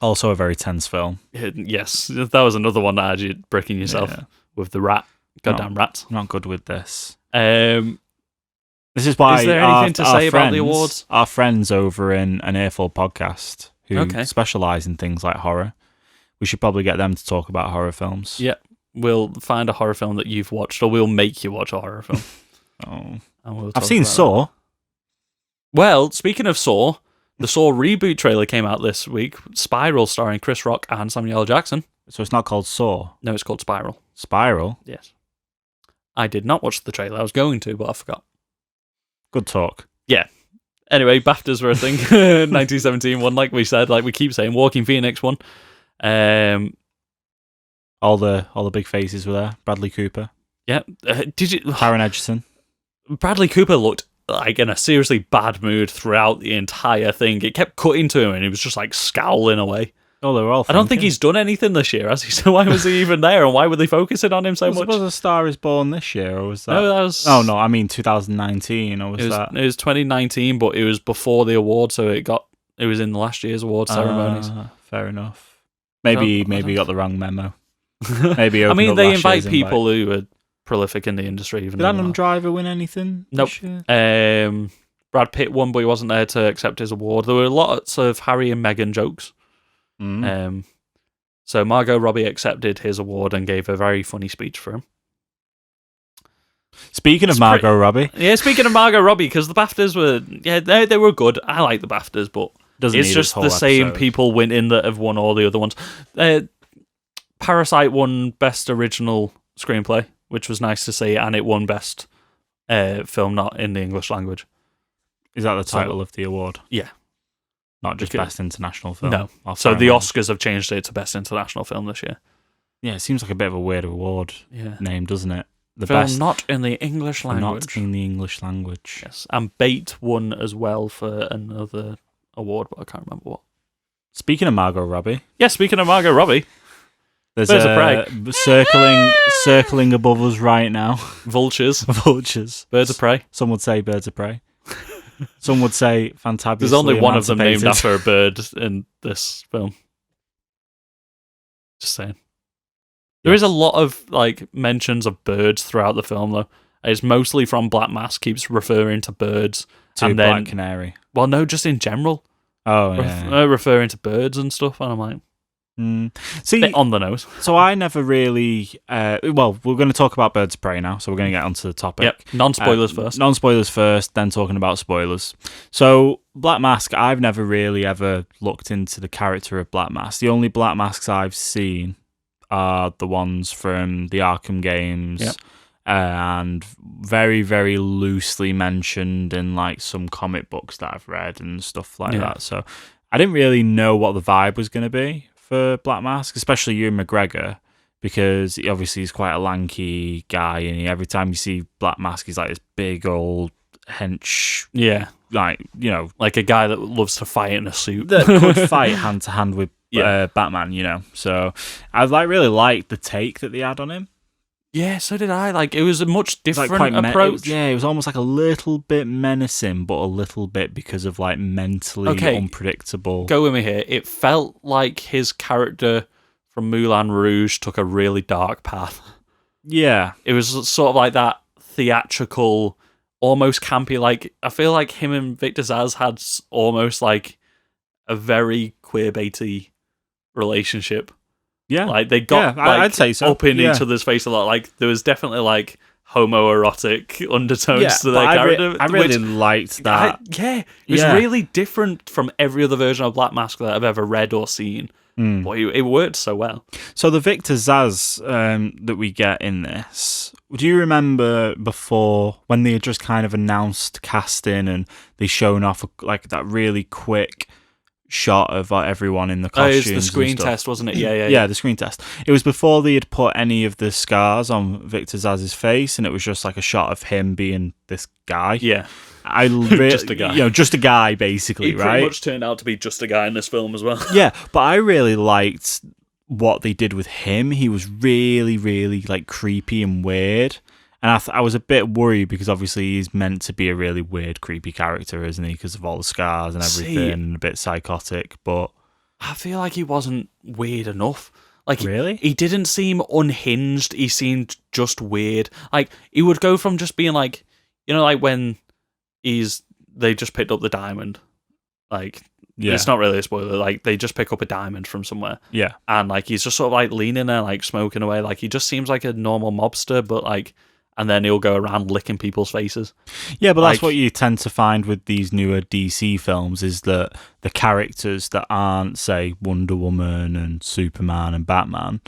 Also a very tense film. Yes, that was another one that had you bricking yourself with the rat. Goddamn rats. Not good with this. This This is why is there anything to say about the awards? Our friends over in an Earful podcast who Okay. specialise in things like horror. We should probably get them to talk about horror films. Yeah, we'll find a horror film that you've watched, or we'll make you watch a horror film. Oh. And we'll I've talk seen about Saw. that. Well, speaking of Saw, the Saw reboot trailer came out this week. Spiral, starring Chris Rock and Samuel L. Jackson. So it's not called Saw. No, it's called Spiral. Spiral. Yes. I did not watch the trailer. I was going to, but I forgot. Good talk. Yeah. Anyway, BAFTAs were a thing. 1917 one, like we said, like we keep saying, Walking Phoenix one. All the big faces were there. Bradley Cooper. Yeah. Did you? Taron Egerton. Bradley Cooper looked like in a seriously bad mood throughout the entire thing. It kept cutting to him, and he was just like scowling away. Oh, they were all. I don't think he's done anything this year, has he? So why was he even there, and why were they focusing on him so much? Was A Star Is Born this year, or was that? No, that was. Oh no, I mean 2019, or was that? It was 2019, but it was before the award, so it was in last year's award ceremonies. Fair enough. Maybe he got the wrong memo. Maybe. I mean, up they last invite year's people who are prolific in the industry. Even Did Adam Driver win anything? Nope. This year? Brad Pitt won, but he wasn't there to accept his award. There were lots of Harry and Meghan jokes. So Margot Robbie accepted his award and gave a very funny speech for him. Speaking of Margot Robbie. Yeah, speaking of Margot Robbie, because the BAFTAs were, they were good. I like the BAFTAs, but it's just the same people winning that have won all the other ones. Parasite won Best Original Screenplay, which was nice to see, and it won Best Film Not in the English Language. Is that the title of the award? Yeah. Not just Best International Film? No. So the Oscars have changed it to Best International Film this year. Yeah, it seems like a bit of a weird award name, doesn't it? The film best not in the English language. Not in the English language. Yes. And Bait won as well for another award, but I can't remember what. Speaking of Margot Robbie. Yeah, speaking of Margot Robbie. There's Birds of Prey. Circling above us right now. Vultures. Birds of Prey. Some would say Birds of Prey. Some would say Fantabulous. There's only one of them named after a bird in this film. Just saying. There is a lot of mentions of birds throughout the film, though. It's mostly from Black Mask, keeps referring to birds. And then Black Canary. Well, no, just in general. Oh, yeah. Referring to birds and stuff, and I'm like... See, bit on the nose. So I never really... we're going to talk about Birds of Prey now, so we're going to get onto the topic. Yep, non-spoilers first. Non-spoilers first, then talking about spoilers. So, Black Mask, I've never really ever looked into the character of Black Mask. The only Black Masks I've seen are the ones from the Arkham games, and very, very loosely mentioned in some comic books that I've read and stuff like that. So I didn't really know what the vibe was going to be for Black Mask, especially Ewan McGregor, because he obviously is quite a lanky guy, and every time you see Black Mask, he's like this big old hench, like a guy that loves to fight in a suit, that could fight hand to hand with Batman, So I really liked the take that they had on him. Yeah, so did I. It was a much different approach. It was almost a little bit menacing, but a little bit because of mentally unpredictable. Go with me here. It felt like his character from Moulin Rouge took a really dark path. Yeah. It was sort of like that theatrical, almost campy. I feel like him and Victor Zsasz had almost a very queerbaity relationship. Yeah, they got I'd say so. Up in each other's face a lot. There was definitely homoerotic undertones to their character. I really liked that. It was really different from every other version of Black Mask that I've ever read or seen. But it worked so well. So the Victor Zsasz that we get in this, do you remember before when they had just kind of announced casting and they shown off that really quick shot of everyone in the costumes? It was the screen test, wasn't it? Yeah, the screen test. It was before they had put any of the scars on Victor Zsasz' face, and it was just a shot of him being this guy. Yeah. Just a guy. Just a guy, basically, he right? He pretty much turned out to be just a guy in this film as well. Yeah, but I really liked what they did with him. He was really, really creepy and weird. And I was a bit worried because obviously he's meant to be a really weird, creepy character, isn't he? Because of all the scars and everything, and a bit psychotic. But I feel like he wasn't weird enough. Really? He didn't seem unhinged. He seemed just weird. He would go from just being when they just picked up the diamond. It's not really a spoiler. They just pick up a diamond from somewhere. Yeah. And he's just sort of leaning there, smoking away. He just seems like a normal mobster, but and then he'll go around licking people's faces. Yeah, but that's what you tend to find with these newer DC films, is that the characters that aren't, say, Wonder Woman and Superman and Batman,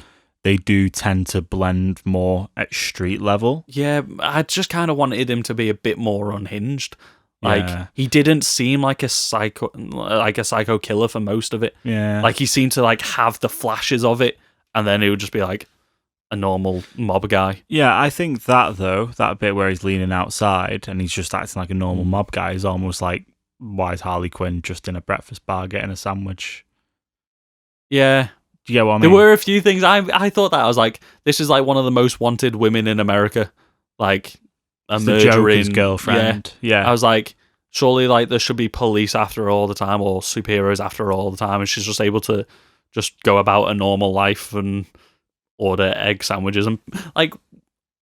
they do tend to blend more at street level. Yeah, I just kind of wanted him to be a bit more unhinged. Like, Yeah. he didn't seem like a psycho killer for most of it. Yeah. Like, he seemed to, like, have the flashes of it, and then it would just be, like, a normal mob guy. Yeah, I think that, though, that bit where he's leaning outside and he's just acting like a normal mob guy is almost like, why is Harley Quinn just in a breakfast bar getting a sandwich? Yeah. Do you get what I mean? There were a few things, I thought that, I was like, this is, like, one of the most wanted women in America. Like, a It's the murdering Joker's girlfriend. Yeah. I was like, surely, like, there should be police after her all the time, or superheroes after her all the time, and she's just able to just go about a normal life and order egg sandwiches. And, like,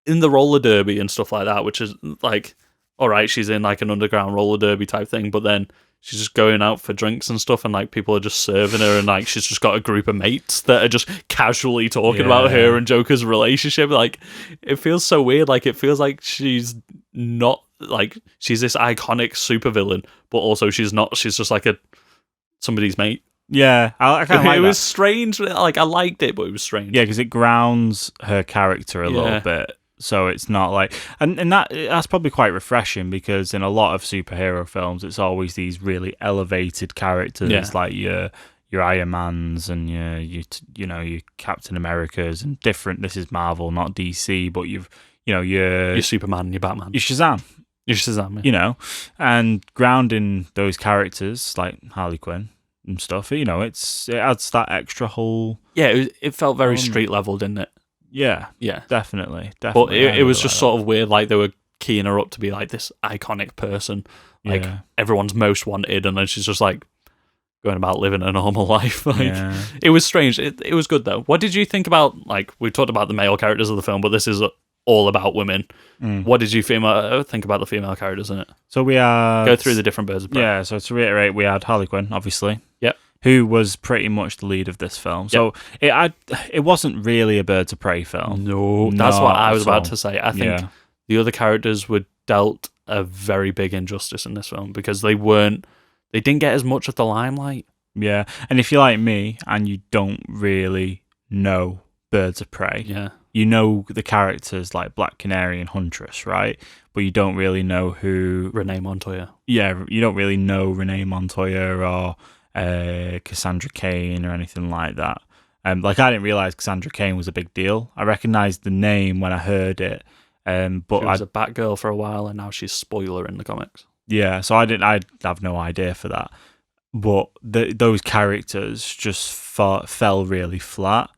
in the roller derby and stuff like that, which is, like, all right, she's in, like, an underground roller derby type thing, but then she's just going out for drinks and stuff, and, like, people are just serving her, and, like, she's just got a group of mates that are just casually talking about her and Joker's relationship. Like, it feels so weird. Like, it feels like she's not, like, she's this iconic supervillain, but also she's not. She's just, like, somebody's mate. Yeah, I kind of like it that. was strange. Like, I liked it, but it was strange. Yeah, because it grounds her character a little bit. So it's not like, and that's probably quite refreshing, because in a lot of superhero films, it's always these really elevated characters, like your Iron Mans and your Captain Americas and different. This is Marvel, not DC, but your Superman and your Batman, your Shazam, yeah. And grounding those characters like Harley Quinn and stuff. It adds that extra whole. Yeah, it felt very street level, didn't it? Yeah, definitely. But it was just sort of weird, like they were keying her up to be like this iconic person, like everyone's most wanted, and then she's just like going about living a normal life. It was strange. It was good though. What did you think about, like, we talked about the male characters of the film, but this is all about women. What did you think about the female characters in it? So we go through the different birds of prey. Yeah, so to reiterate, we had Harley Quinn, obviously. Yep. Who was pretty much the lead of this film. So it wasn't really a Birds of Prey film. No, that's what I was about to say. I think the other characters were dealt a very big injustice in this film, because they didn't get as much of the limelight. Yeah, and if you're like me and you don't really know Birds of Prey, you know the characters like Black Canary and Huntress, right? But you don't really know who... Renee Montoya. Yeah, you don't really know Renee Montoya or Cassandra Cain or anything like that. Like, I didn't realise Cassandra Cain was a big deal. I recognised the name when I heard it. But she was a Batgirl for a while, and now she's Spoiler in the comics. Yeah, so I'd have no idea for that. But those characters just fell really flat.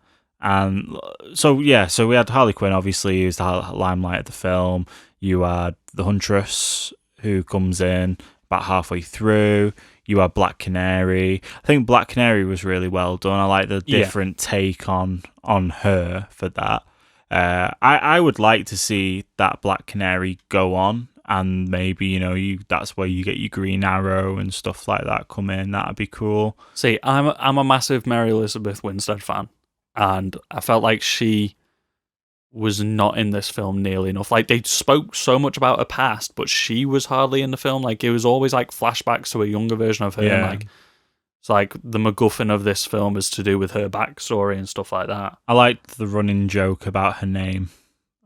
And so we had Harley Quinn, obviously, who's the limelight of the film. You had the Huntress, who comes in about halfway through. You had Black Canary. I think Black Canary was really well done. I like the different take on her for that. I would like to see that Black Canary go on, and maybe that's where you get your Green Arrow and stuff like that come in. That'd be cool. See, I'm a massive Mary Elizabeth Winstead fan, and I felt like she was not in this film nearly enough. Like, they spoke so much about her past, but she was hardly in the film. Like, it was always like flashbacks to a younger version of her. Yeah. And, like, it's like the MacGuffin of this film is to do with her backstory and stuff like that. I liked the running joke about her name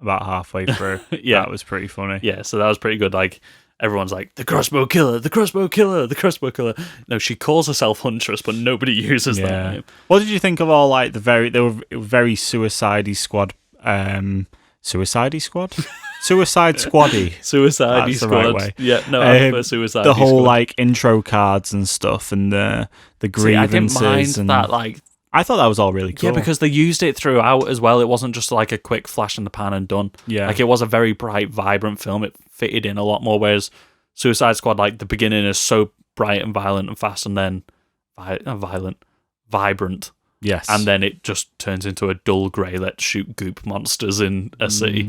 about halfway through. That was pretty funny. Yeah, so that was pretty good. Like, everyone's like, the crossbow killer, the crossbow killer, the crossbow killer. No, she calls herself Huntress, but nobody uses that name. What did you think of all, like, they were very Suicide Squad? Suicide Squad? Suicide Squaddy. Suicide That's Squad. The right way. Yeah, no, I prefer Suicide The whole, Squad. like, intro cards and stuff, and the grievances. I didn't mind that, like... I thought that was all really cool. Yeah, because they used it throughout as well. It wasn't just like a quick flash in the pan and done. Yeah. Like, it was a very bright, vibrant film. It fitted in a lot more, whereas Suicide Squad, like, the beginning is so bright and violent and fast, and then vibrant. Yes. And then it just turns into a dull grey, let's shoot goop monsters in a city.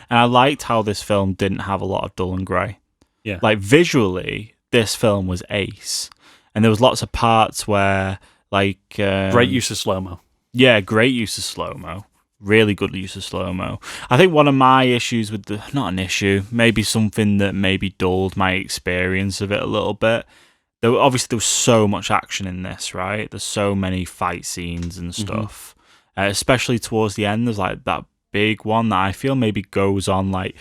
And I liked how this film didn't have a lot of dull and grey. Yeah. Like, visually, this film was ace. And there was lots of parts where, like... great use of slow-mo. Yeah, great use of slow-mo. Really good use of slow-mo. I think one of my issues with not an issue, maybe something that maybe dulled my experience of it a little bit. There was so much action in this, right? There's so many fight scenes and stuff. especially towards the end. There's like that big one that I feel maybe goes on, like,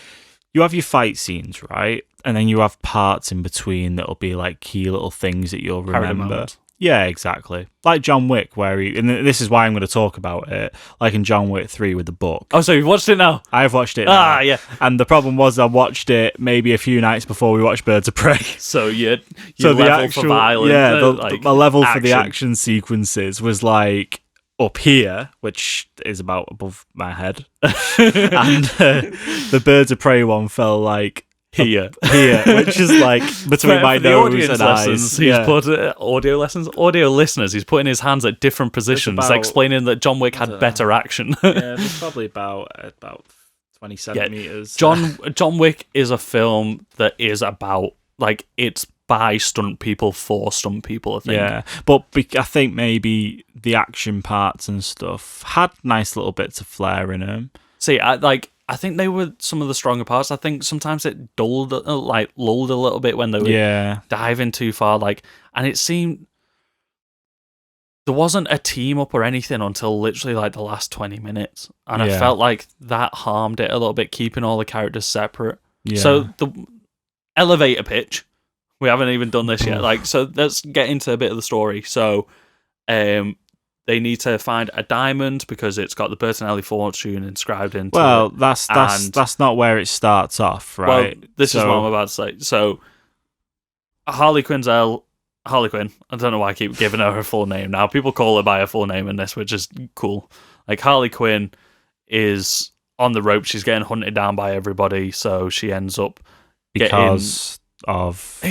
you have your fight scenes, right? And then you have parts in between that'll be like key little things that you'll remember. Yeah, exactly. Like John Wick, where and this is why I'm going to talk about it, like in John Wick 3 with the book. Oh, so you've watched it now? I've watched it now. Yeah. And the problem was I watched it maybe a few nights before we watched Birds of Prey. So you level for violence. Yeah, like, the level for the action. action sequences was like up here, which is about above my head. And the Birds of Prey one fell like here, which is like between my nose and lessons, eyes. He's put audio listeners. He's putting his hands at different positions, explaining that John Wick had better action. Yeah, it's probably about 20 centimeters. John Wick is a film that is about, like, it's by stunt people for stunt people, I think. Yeah, but I think maybe the action parts and stuff had nice little bits of flair in them. See, I think they were some of the stronger parts. I think sometimes it lulled a little bit when they were diving too far. Like, and it seemed there wasn't a team up or anything until literally like the last 20 minutes, and I felt like that harmed it a little bit, keeping all the characters separate. Yeah. So the elevator pitch, we haven't even done this yet. Like, so let's get into a bit of the story. So, they need to find a diamond because it's got the Bertinelli fortune inscribed into it. Well, that's not where it starts off, right? Well, this is what I'm about to say. So, Harley Quinn. I don't know why I keep giving her full name now. People call her by her full name in this, which is cool. Like, Harley Quinn is on the rope. She's getting hunted down by everybody, so she ends up because of...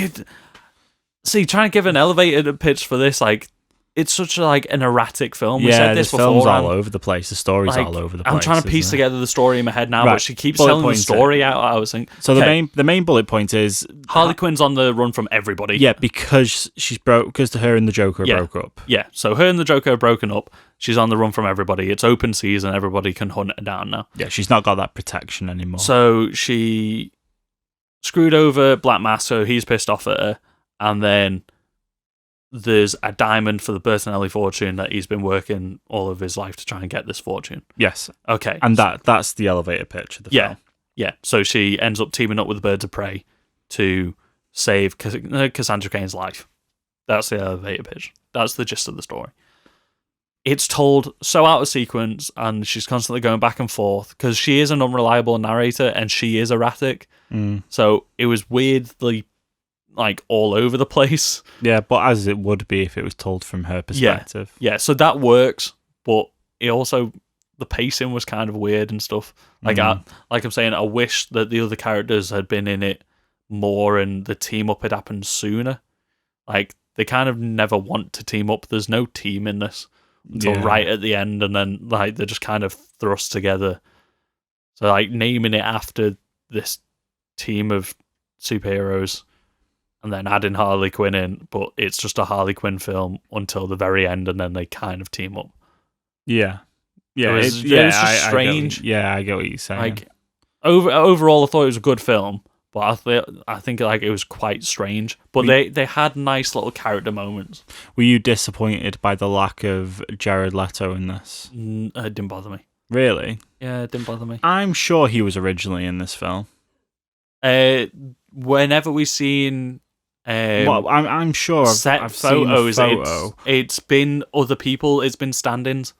See, trying to give an elevated pitch for this, like, it's such an erratic film. We said this film's all over the place. The story's all over the place. I'm trying to piece together the story in my head now, but she keeps telling the story out. I was thinking. So the main bullet point is Harley Quinn's on the run from everybody. Yeah, because because her and the Joker broke up. Yeah, so her and the Joker are broken up. She's on the run from everybody. It's open season. Everybody can hunt her down now. Yeah, she's not got that protection anymore. So she screwed over Black Mask, so he's pissed off at her, and then there's a diamond for the Bertinelli fortune that he's been working all of his life to try and get this fortune. Yes. Okay. And that's the elevator pitch of the film. Yeah. So she ends up teaming up with the Birds of Prey to save Cassandra Cain's life. That's the elevator pitch. That's the gist of the story. It's told so out of sequence, and she's constantly going back and forth because she is an unreliable narrator and she is erratic. So it was weirdly all over the place. Yeah, but as it would be if it was told from her perspective. Yeah, so that works, but it also, the pacing was kind of weird and stuff. Like I'm saying, I wish that the other characters had been in it more and the team up had happened sooner. Like, they kind of never want to team up. There's no team in this until right at the end, and then they're just kind of thrust together. So naming it after this team of superheroes and then adding Harley Quinn in, but it's just a Harley Quinn film until the very end, and then they kind of team up. Yeah. Yeah, it was just strange. I get what you're saying. Overall, I thought it was a good film, but I think it was quite strange. But they had nice little character moments. Were you disappointed by the lack of Jared Leto in this? It didn't bother me. Really? Yeah, it didn't bother me. I'm sure he was originally in this film. Whenever we've seen... I'm sure I've photos. Seen a photo. It's been other people. It's been stand-ins.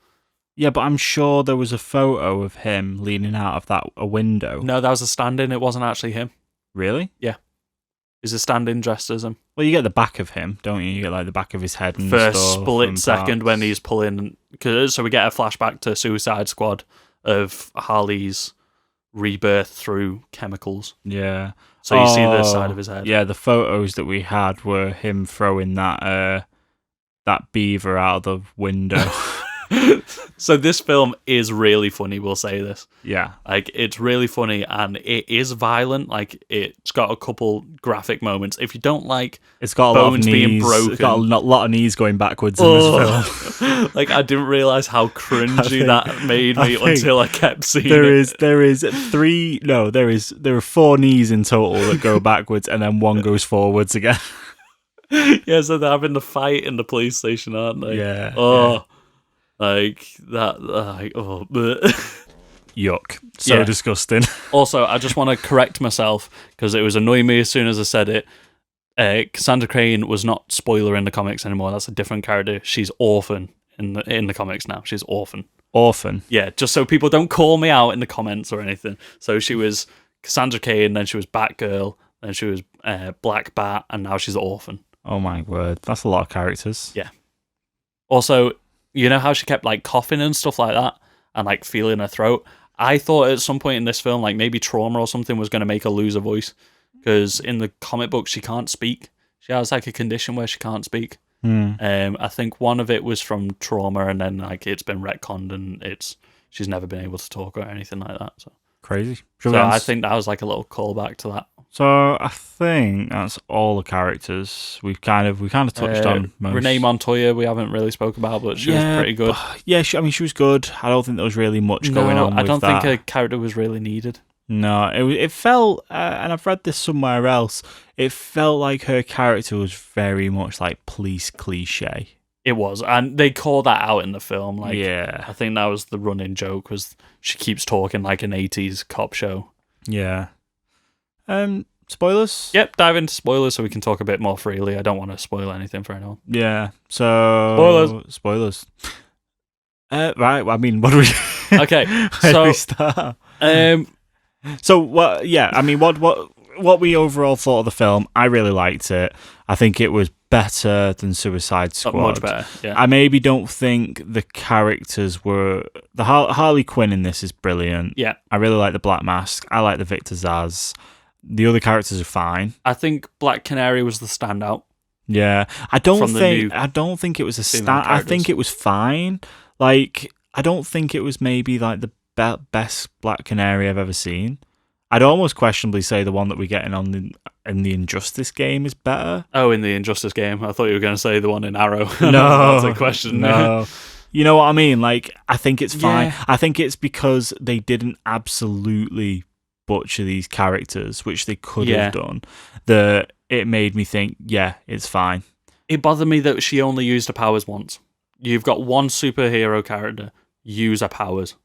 Yeah, but I'm sure there was a photo of him leaning out of a window. No, that was a stand-in. It wasn't actually him. Really? Yeah. He's a stand-in dressed as him. Well, you get the back of him, don't you? You get the back of his head and for a stuff split second when he's pulling. So we get a flashback to Suicide Squad of Harley's rebirth through chemicals. Yeah. So you see the side of his head. Yeah, the photos that we had were him throwing that beaver out of the window. So this film is really funny, we'll say this. Yeah. It's really funny, and it is violent. It's got a couple graphic moments. If you don't like it's got a bones lot of knees, being broken... It's got a lot of knees going backwards in this film. I didn't realise how cringy that made me until I kept seeing it. There are 4 knees in total that go backwards, and then one goes forwards again. Yeah, so they're having the fight in the police station, aren't they? Yeah. Oh. Like that. Bleh. Yuck. So Yeah. disgusting. Also, I just want to correct myself because it was annoying me as soon as I said it. Cassandra Crane was not Spoiler in the comics anymore. That's a different character. She's Orphan in the comics now. She's Orphan. Orphan. Yeah, just so people don't call me out in the comments or anything. So she was Cassandra Crane, then she was Batgirl, then she was Black Bat, and now she's Orphan. Oh my word. That's a lot of characters. Yeah. Also, you know how she kept like coughing and stuff like that and like feeling her throat? I thought at some point in this film, like maybe trauma or something was going to make her lose her voice. Because in the comic book, she can't speak. She has like a condition where she can't speak. I think one of it was from trauma, and then like it's been retconned, and she's never been able to talk or anything like that. So Crazy. So I think that was like a little callback to that. So I think that's all the characters we kind of touched on. Most. Renee Montoya we haven't really spoke about, but she was pretty good. Yeah, she was good. I don't think there was really much going on. I don't think that. her character was really needed. No, it felt, and I've read this somewhere else. It felt like her character was very much like police cliche. It was, and they call that out in the film. Like, yeah, I think that was the running joke. Was she keeps talking like an 80s cop show? Yeah. Spoilers? Yep, dive into spoilers so we can talk a bit more freely. I don't want to spoil anything for anyone. Yeah. So spoilers. Right. I mean, what do we? Okay. Where do we start? So what? Yeah. I mean, what we overall thought of the film? I really liked it. I think it was better than Suicide Squad. Much better. Yeah. I maybe don't think the characters were the Harley Quinn in this is brilliant. Yeah. I really like the Black Mask. I like the Victor Zsasz. The other characters are fine. I think Black Canary was the standout. Yeah, I don't think it was a stand. I think it was fine. Like, I don't think it was maybe like the best Black Canary I've ever seen. I'd almost questionably say the one that we're getting on in the Injustice game is better. Oh, in the Injustice game, I thought you were going to say the one in Arrow. No, that's a question. No. You know what I mean? Like, I think it's fine. Yeah. I think it's because they didn't absolutely butcher these characters, which they could have done, that it made me think, yeah, it's fine. It bothered me that she only used her powers once. You've got one superhero character use her powers.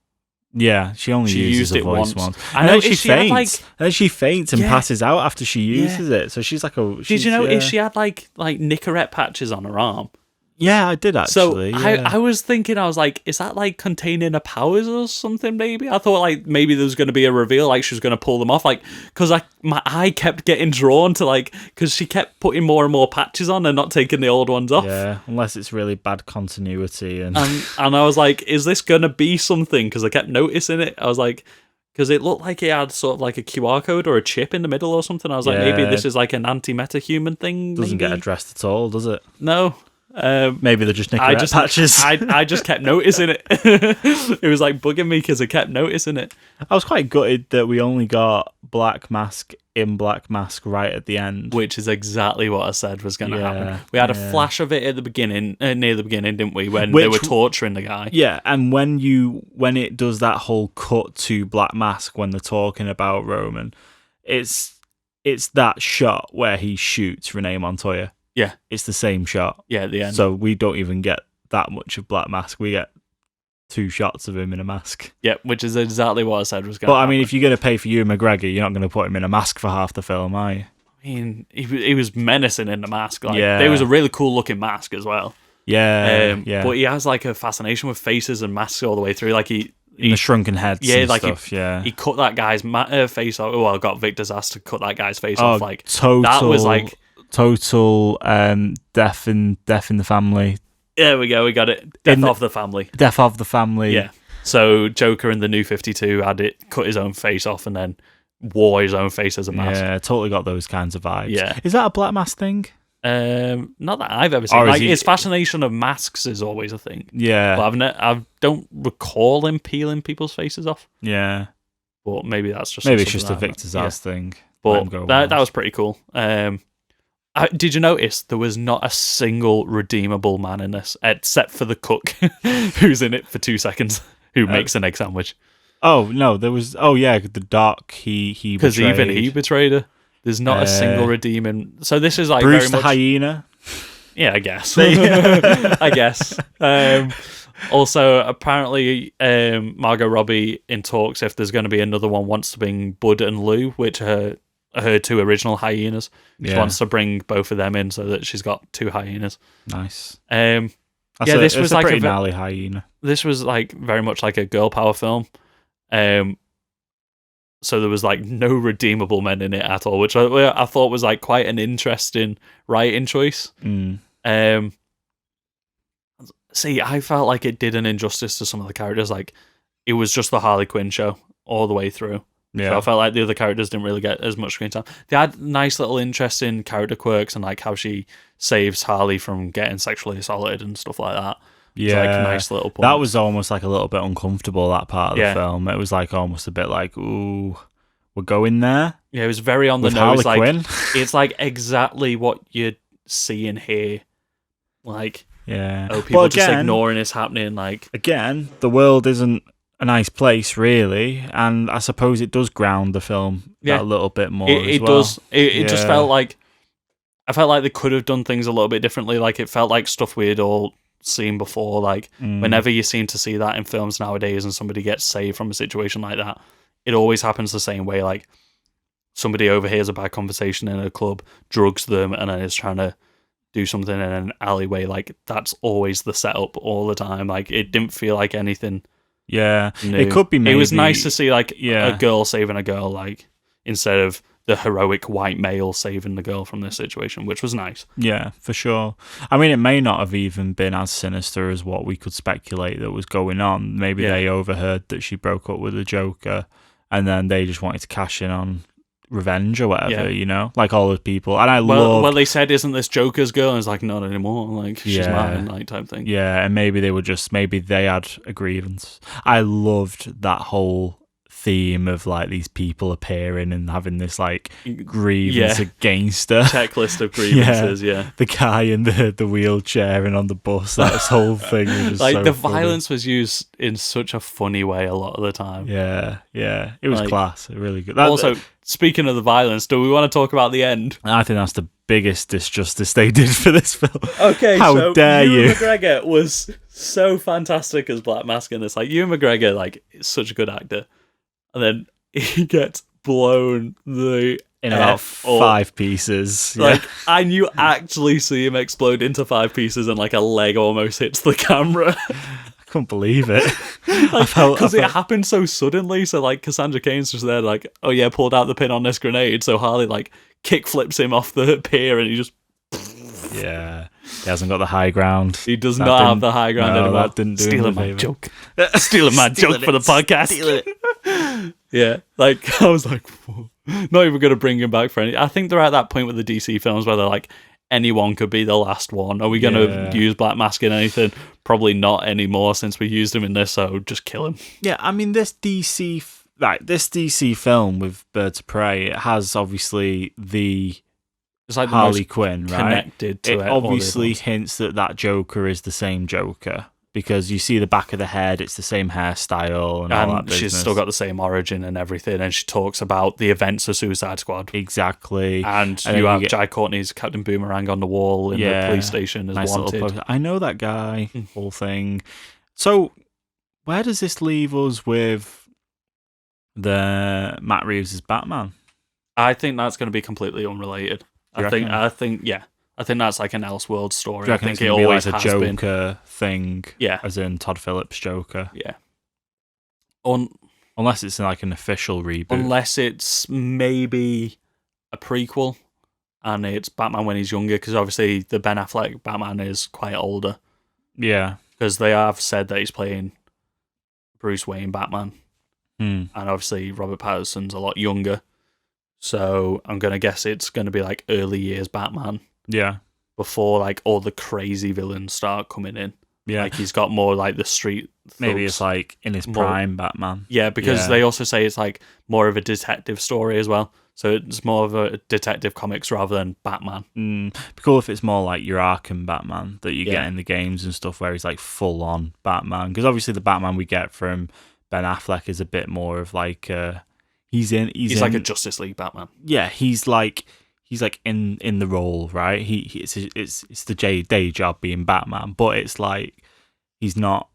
Yeah, she uses used the it voice once. And then she faints. And then she faints and passes out after she uses it. So she's like a... Did you know she had like Nicorette patches on her arm? Yeah, I did actually. So I was thinking, I was like, is that like containing her powers or something maybe? I thought like maybe there was going to be a reveal, like she was going to pull them off. Like, because my eye kept getting drawn to like, because she kept putting more and more patches on and not taking the old ones off. Yeah, unless it's really bad continuity. And I was like, is this going to be something? Because I kept noticing it. I was like... Because it looked like it had sort of like a QR code or a chip in the middle or something. I was like, maybe this is like an anti-meta-human thing. Doesn't get addressed at all, does it? No. Maybe they're just Nicorette patches. I just kept noticing it. It was like bugging me because I kept noticing it. I was quite gutted that we only got Black Mask in Black Mask right at the end. Which is exactly what I said was going to happen. We had a flash of it at the beginning, near the beginning, didn't we? When they were torturing the guy. Yeah, and when it does that whole cut to Black Mask when they're talking about Roman, it's that shot where he shoots Renee Montoya. Yeah. It's the same shot. Yeah, at the end. So we don't even get that much of Black Mask. We get 2 shots of him in a mask. Yeah, which is exactly what I said was going to happen. But I mean, if you're going to pay for Ewan McGregor, you're not going to put him in a mask for half the film, are you? I mean, he was menacing in the mask. Like, there was a really cool looking mask as well. Yeah, But he has like a fascination with faces and masks all the way through. Like in the shrunken heads and like stuff, he cut that guy's face off. Oh, I got Victor's ass to cut that guy's face off. Like, total, that was like... Total death in the family. There we go, we got it. Death of the family. Death of the family. Yeah. So Joker in the New 52 had it cut his own face off and then wore his own face as a mask. Yeah, totally got those kinds of vibes. Yeah. Is that a Black Mask thing? Not that I've ever seen. Like, his fascination of masks is always a thing. Yeah. But I don't recall him peeling people's faces off. Yeah. But maybe that's just... Maybe it's just a Victor Zsasz thing. But that was pretty cool. Did you notice there was not a single redeemable man in this, except for the cook, who's in it for 2 seconds, who makes an egg sandwich? Oh, no, there was... Oh, yeah, the doc, he because even he betrayed her. There's not a single redeeming... So this is like Bruce very much... the hyena? Yeah, I guess. I guess. Also, apparently, Margot Robbie in talks, if there's going to be another one, wants to bring Bud and Lou, which are her two original hyenas. She wants to bring both of them in so that she's got two hyenas. Nice. This was like a pretty gnarly hyena. This was like very much like a girl power film. So there was like no redeemable men in it at all, which I thought was like quite an interesting writing choice. See, I felt like it did an injustice to some of the characters. Like, it was just the Harley Quinn show all the way through. Yeah. So I felt like the other characters didn't really get as much screen time. They had nice little interesting character quirks and like how she saves Harley from getting sexually assaulted and stuff like that. Yeah, like nice little points. That was almost like a little bit uncomfortable, that part of the film. It was like almost a bit like, ooh, we're going there. Yeah, it was very on the with nose. Harley Quinn. It's like exactly what you'd see and hear. Like, people just ignoring it's happening. Like, again, the world isn't a nice place, really, and I suppose it does ground the film that a little bit more. It does. It just felt like I felt like they could have done things a little bit differently. Like, it felt like stuff we'd all seen before. Like, whenever you seem to see that in films nowadays, and somebody gets saved from a situation like that, it always happens the same way. Like, somebody overhears a bad conversation in a club, drugs them, and then is trying to do something in an alleyway. Like, that's always the setup all the time. Like, it didn't feel like anything. Yeah, new. It could be. Maybe, it was nice to see like a girl saving a girl, like instead of the heroic white male saving the girl from this situation, which was nice. Yeah, for sure. I mean, it may not have even been as sinister as what we could speculate that was going on. Maybe they overheard that she broke up with the Joker, and then they just wanted to cash in on revenge or whatever, you know, like all the people. And I well, they said, "Isn't this Joker's girl?" And it's like, not anymore. Like, she's mine, like type thing. Yeah, and maybe they had a grievance. I loved that whole theme of like these people appearing and having this like grievance against her. Checklist of grievances. The guy in the wheelchair and on the bus. That whole thing was just like so the funny. violence was used in such a funny way a lot of the time. Yeah, it was class. Really good. Also, speaking of the violence, do we want to talk about the end? I think that's the biggest disjustice they did for this film. Okay, how dare you? Ewan McGregor was so fantastic as Black Mask in this. Like, Ewan McGregor, like, is such a good actor. And then he gets blown in about 5 pieces. Like, and you actually see him explode into 5 pieces, and like a leg almost hits the camera. I couldn't believe it. Because it happened so suddenly. So like Cassandra Cain's just there, like, oh yeah, pulled out the pin on this grenade. So Harley like kick flips him off the pier, and he just. Yeah, he hasn't got the high ground. He does not have the high ground anymore. That didn't do Stealing my joke. Stealing my joke for the podcast. Steal it. Yeah, like I was like, whoa. Not even going to bring him back for any. I think they're at that point with the DC films where they're like, anyone could be the last one. Are we going to use Black Mask in anything? Probably not anymore, since we used him in this. So just kill him. Yeah, I mean this DC film with Birds of Prey, it has obviously it's like Harley Quinn, right? Connected to it. Obviously hints that Joker is the same Joker, because you see the back of the head, it's the same hairstyle and all that business. She's still got the same origin and everything, and she talks about the events of Suicide Squad. Exactly. And you have Jai Courtney's Captain Boomerang on the wall in the police station as nice wanted. I know that guy, whole thing. So where does this leave us with the Matt Reeves' Batman? I think that's going to be completely unrelated. I think that's like an Elseworld story. I think it always like a has Joker thing. Yeah, as in Todd Phillips' Joker. Yeah. Unless it's like an official reboot. Unless it's maybe a prequel, and it's Batman when he's younger, because obviously the Ben Affleck Batman is quite older. Yeah, because they have said that he's playing Bruce Wayne Batman, and obviously Robert Pattinson's a lot younger. So I'm going to guess it's going to be like early years Batman. Yeah. Before like all the crazy villains start coming in. Yeah. Like he's got more like the street thugs. Maybe it's like in his prime Batman. Yeah, because they also say it's like more of a detective story as well. So it's more of a detective comics rather than Batman. Be cool if it's more like your Arkham Batman that you get in the games and stuff, where he's like full on Batman. Because obviously the Batman we get from Ben Affleck is a bit more of like... He's like a Justice League Batman. Yeah, he's like in the role, right? It's the day job being Batman, but it's like he's not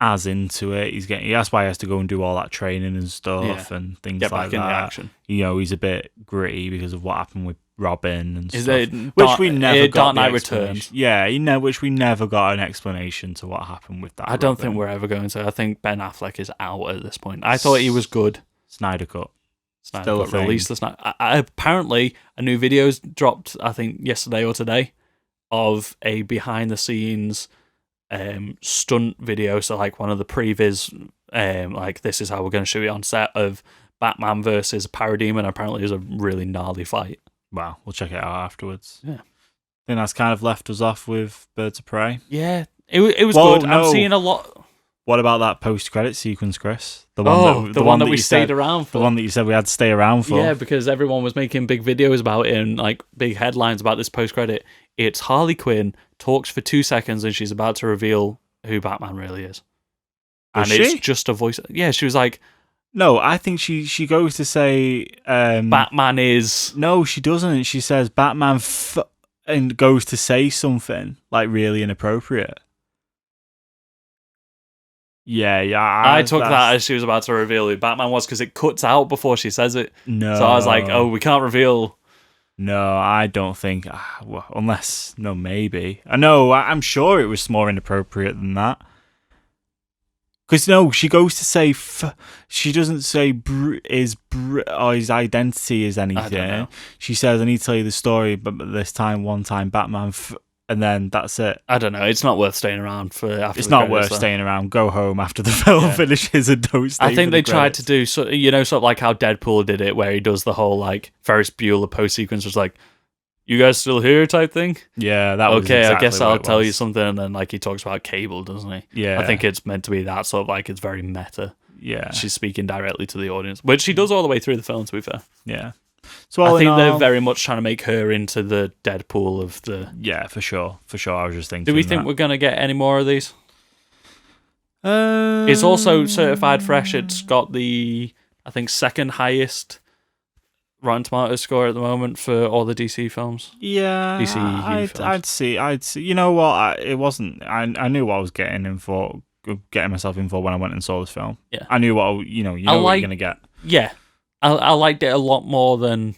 as into it. That's why he has to go and do all that training and stuff and things Get like back in that. the action. He's a bit gritty because of what happened with Robin and Is stuff. it Which we never got. Dark Knight the explanation. Returns? Yeah, which we never got an explanation to what happened with that. I don't Robin. think we're ever going to. I think Ben Affleck is out at this point. I thought he was good. Snyder Cut. Snyder Still a got thing. released this night. Apparently, a new video's dropped, I think, yesterday or today, of a behind-the-scenes stunt video. So, like, one of the previs, like, this is how we're going to shoot it on set of Batman versus Parademon. Apparently, is a really gnarly fight. Wow, we'll check it out afterwards. Yeah. I think that's kind of left us off with Birds of Prey. Yeah, it was good. No. I'm seeing a lot. What about that post-credit sequence, Chris? The one that we you stayed said, around for. The one that you said we had to stay around for. Yeah, because everyone was making big videos about it and like big headlines about this post-credit. It's Harley Quinn talks for 2 seconds and she's about to reveal who Batman really is. Was and she? It's just a voice. Yeah, she was like, No, I think she goes to say... Batman is... No, she doesn't. She says Batman and goes to say something like really inappropriate. Yeah. I took that as she was about to reveal who Batman was because it cuts out before she says it. No. So I was like, oh, we can't reveal. No, I don't think. Well, unless, no, maybe. No, I'm sure it was more inappropriate than that. Because no, she goes to say she doesn't say or his identity is anything. I don't know. She says, "I need to tell you the story, but this time, one time, Batman," and then that's it. I don't know. It's not worth staying around for after. It's the not credits, worth staying around. Go home after the film finishes and don't stay. I think for they the tried to credits. do sort of like how Deadpool did it, where he does the whole like Ferris Bueller post sequence, was like, "You guys still here?" type thing. Yeah, that was okay. exactly I guess what I'll it tell was. you something, and then like he talks about Cable, doesn't he? Yeah, I think it's meant to be that sort of like it's very meta. Yeah, She's speaking directly to the audience, which she does all the way through the film. To be fair, yeah. So all I think in they're all, very much trying to make her into the Deadpool of the. Yeah, for sure. I was just thinking. Do we think we're gonna get any more of these? It's It's also certified fresh. It's got the, I think, second highest Rotten Tomatoes score at the moment for all the DC films. Yeah, DC films. I'd see. You know what? It wasn't. I knew what I was getting myself in for when I went and saw this film. Yeah. I knew what you know what you're gonna get. Yeah, I liked it a lot more than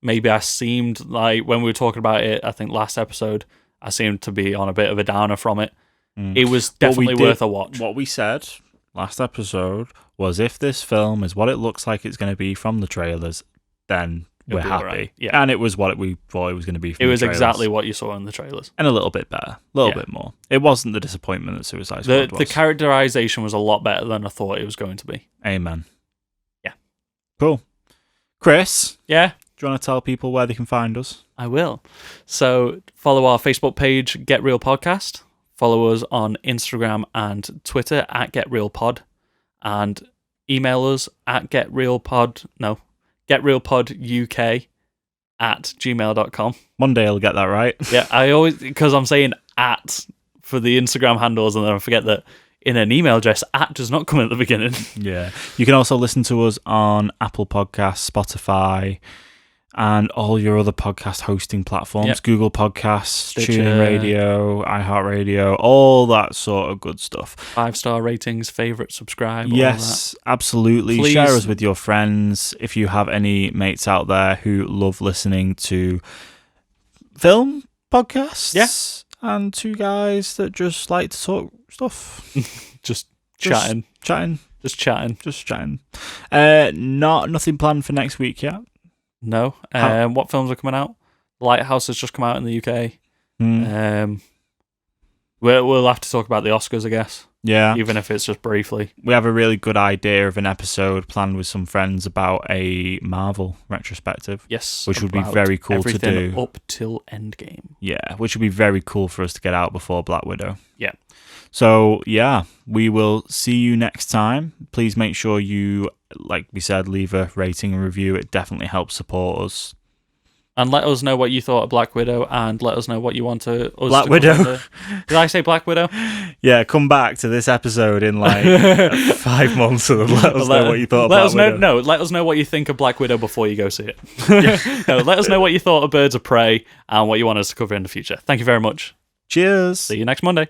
maybe I seemed like when we were talking about it. I think last episode I seemed to be on a bit of a downer from it. It was definitely worth a watch. What we said last episode was if this film is what it looks like it's going to be from the trailers, then we're be happy. alright. Yeah. And it was what we thought it was going to be from It the was trailers. exactly what you saw in the trailers. And a little bit better. A little Yeah. bit more. It wasn't the disappointment that Suicide Squad was. The characterization was a lot better than I thought it was going to be. Amen. Yeah. Cool. Chris, Yeah, do you want to tell people where they can find us? I will. So follow our Facebook page, Get Real Podcast. Follow us on Instagram and Twitter at Get Real Pod, and email us at getrealpoduk@gmail.com. One day I'll get that right. Yeah, I always, because I'm saying at for the Instagram handles, and then I forget that in an email address, at does not come at the beginning. Yeah. You can also listen to us on Apple Podcasts, Spotify, and all your other podcast hosting platforms. Yep. Google Podcasts, Stitcher. TuneIn Radio, iHeartRadio, all that sort of good stuff. 5-star ratings, favorite, subscribe. all Yes, absolutely. Please. Share us with your friends. If you have any mates out there who love listening to film podcasts. Yeah. And two guys that just like to talk stuff. that. Just chatting. Just chatting. Nothing planned for next week yet. No. What films are coming out? Lighthouse has just come out in the UK. We'll have to talk about the Oscars, I guess. Yeah. Even if it's just briefly. We have a really good idea of an episode planned with some friends about a Marvel retrospective. Yes. Which would be about very cool to everything do. up till Endgame. Yeah, which would be very cool for us to get out before Black Widow. Yeah. So, yeah, we will see you next time. Please make sure you, like we said, leave a rating and review. It definitely helps support us. And let us know what you thought of Black Widow, and let us know what you want to... Black Widow? Did I say Black Widow? Yeah, come back to this episode in like 5 months and let us know what you thought of Black Widow. No, let us know what you think of Black Widow before you go see it. No, let us know what you thought of Birds of Prey and what you want us to cover in the future. Thank you very much. Cheers. See you next Monday.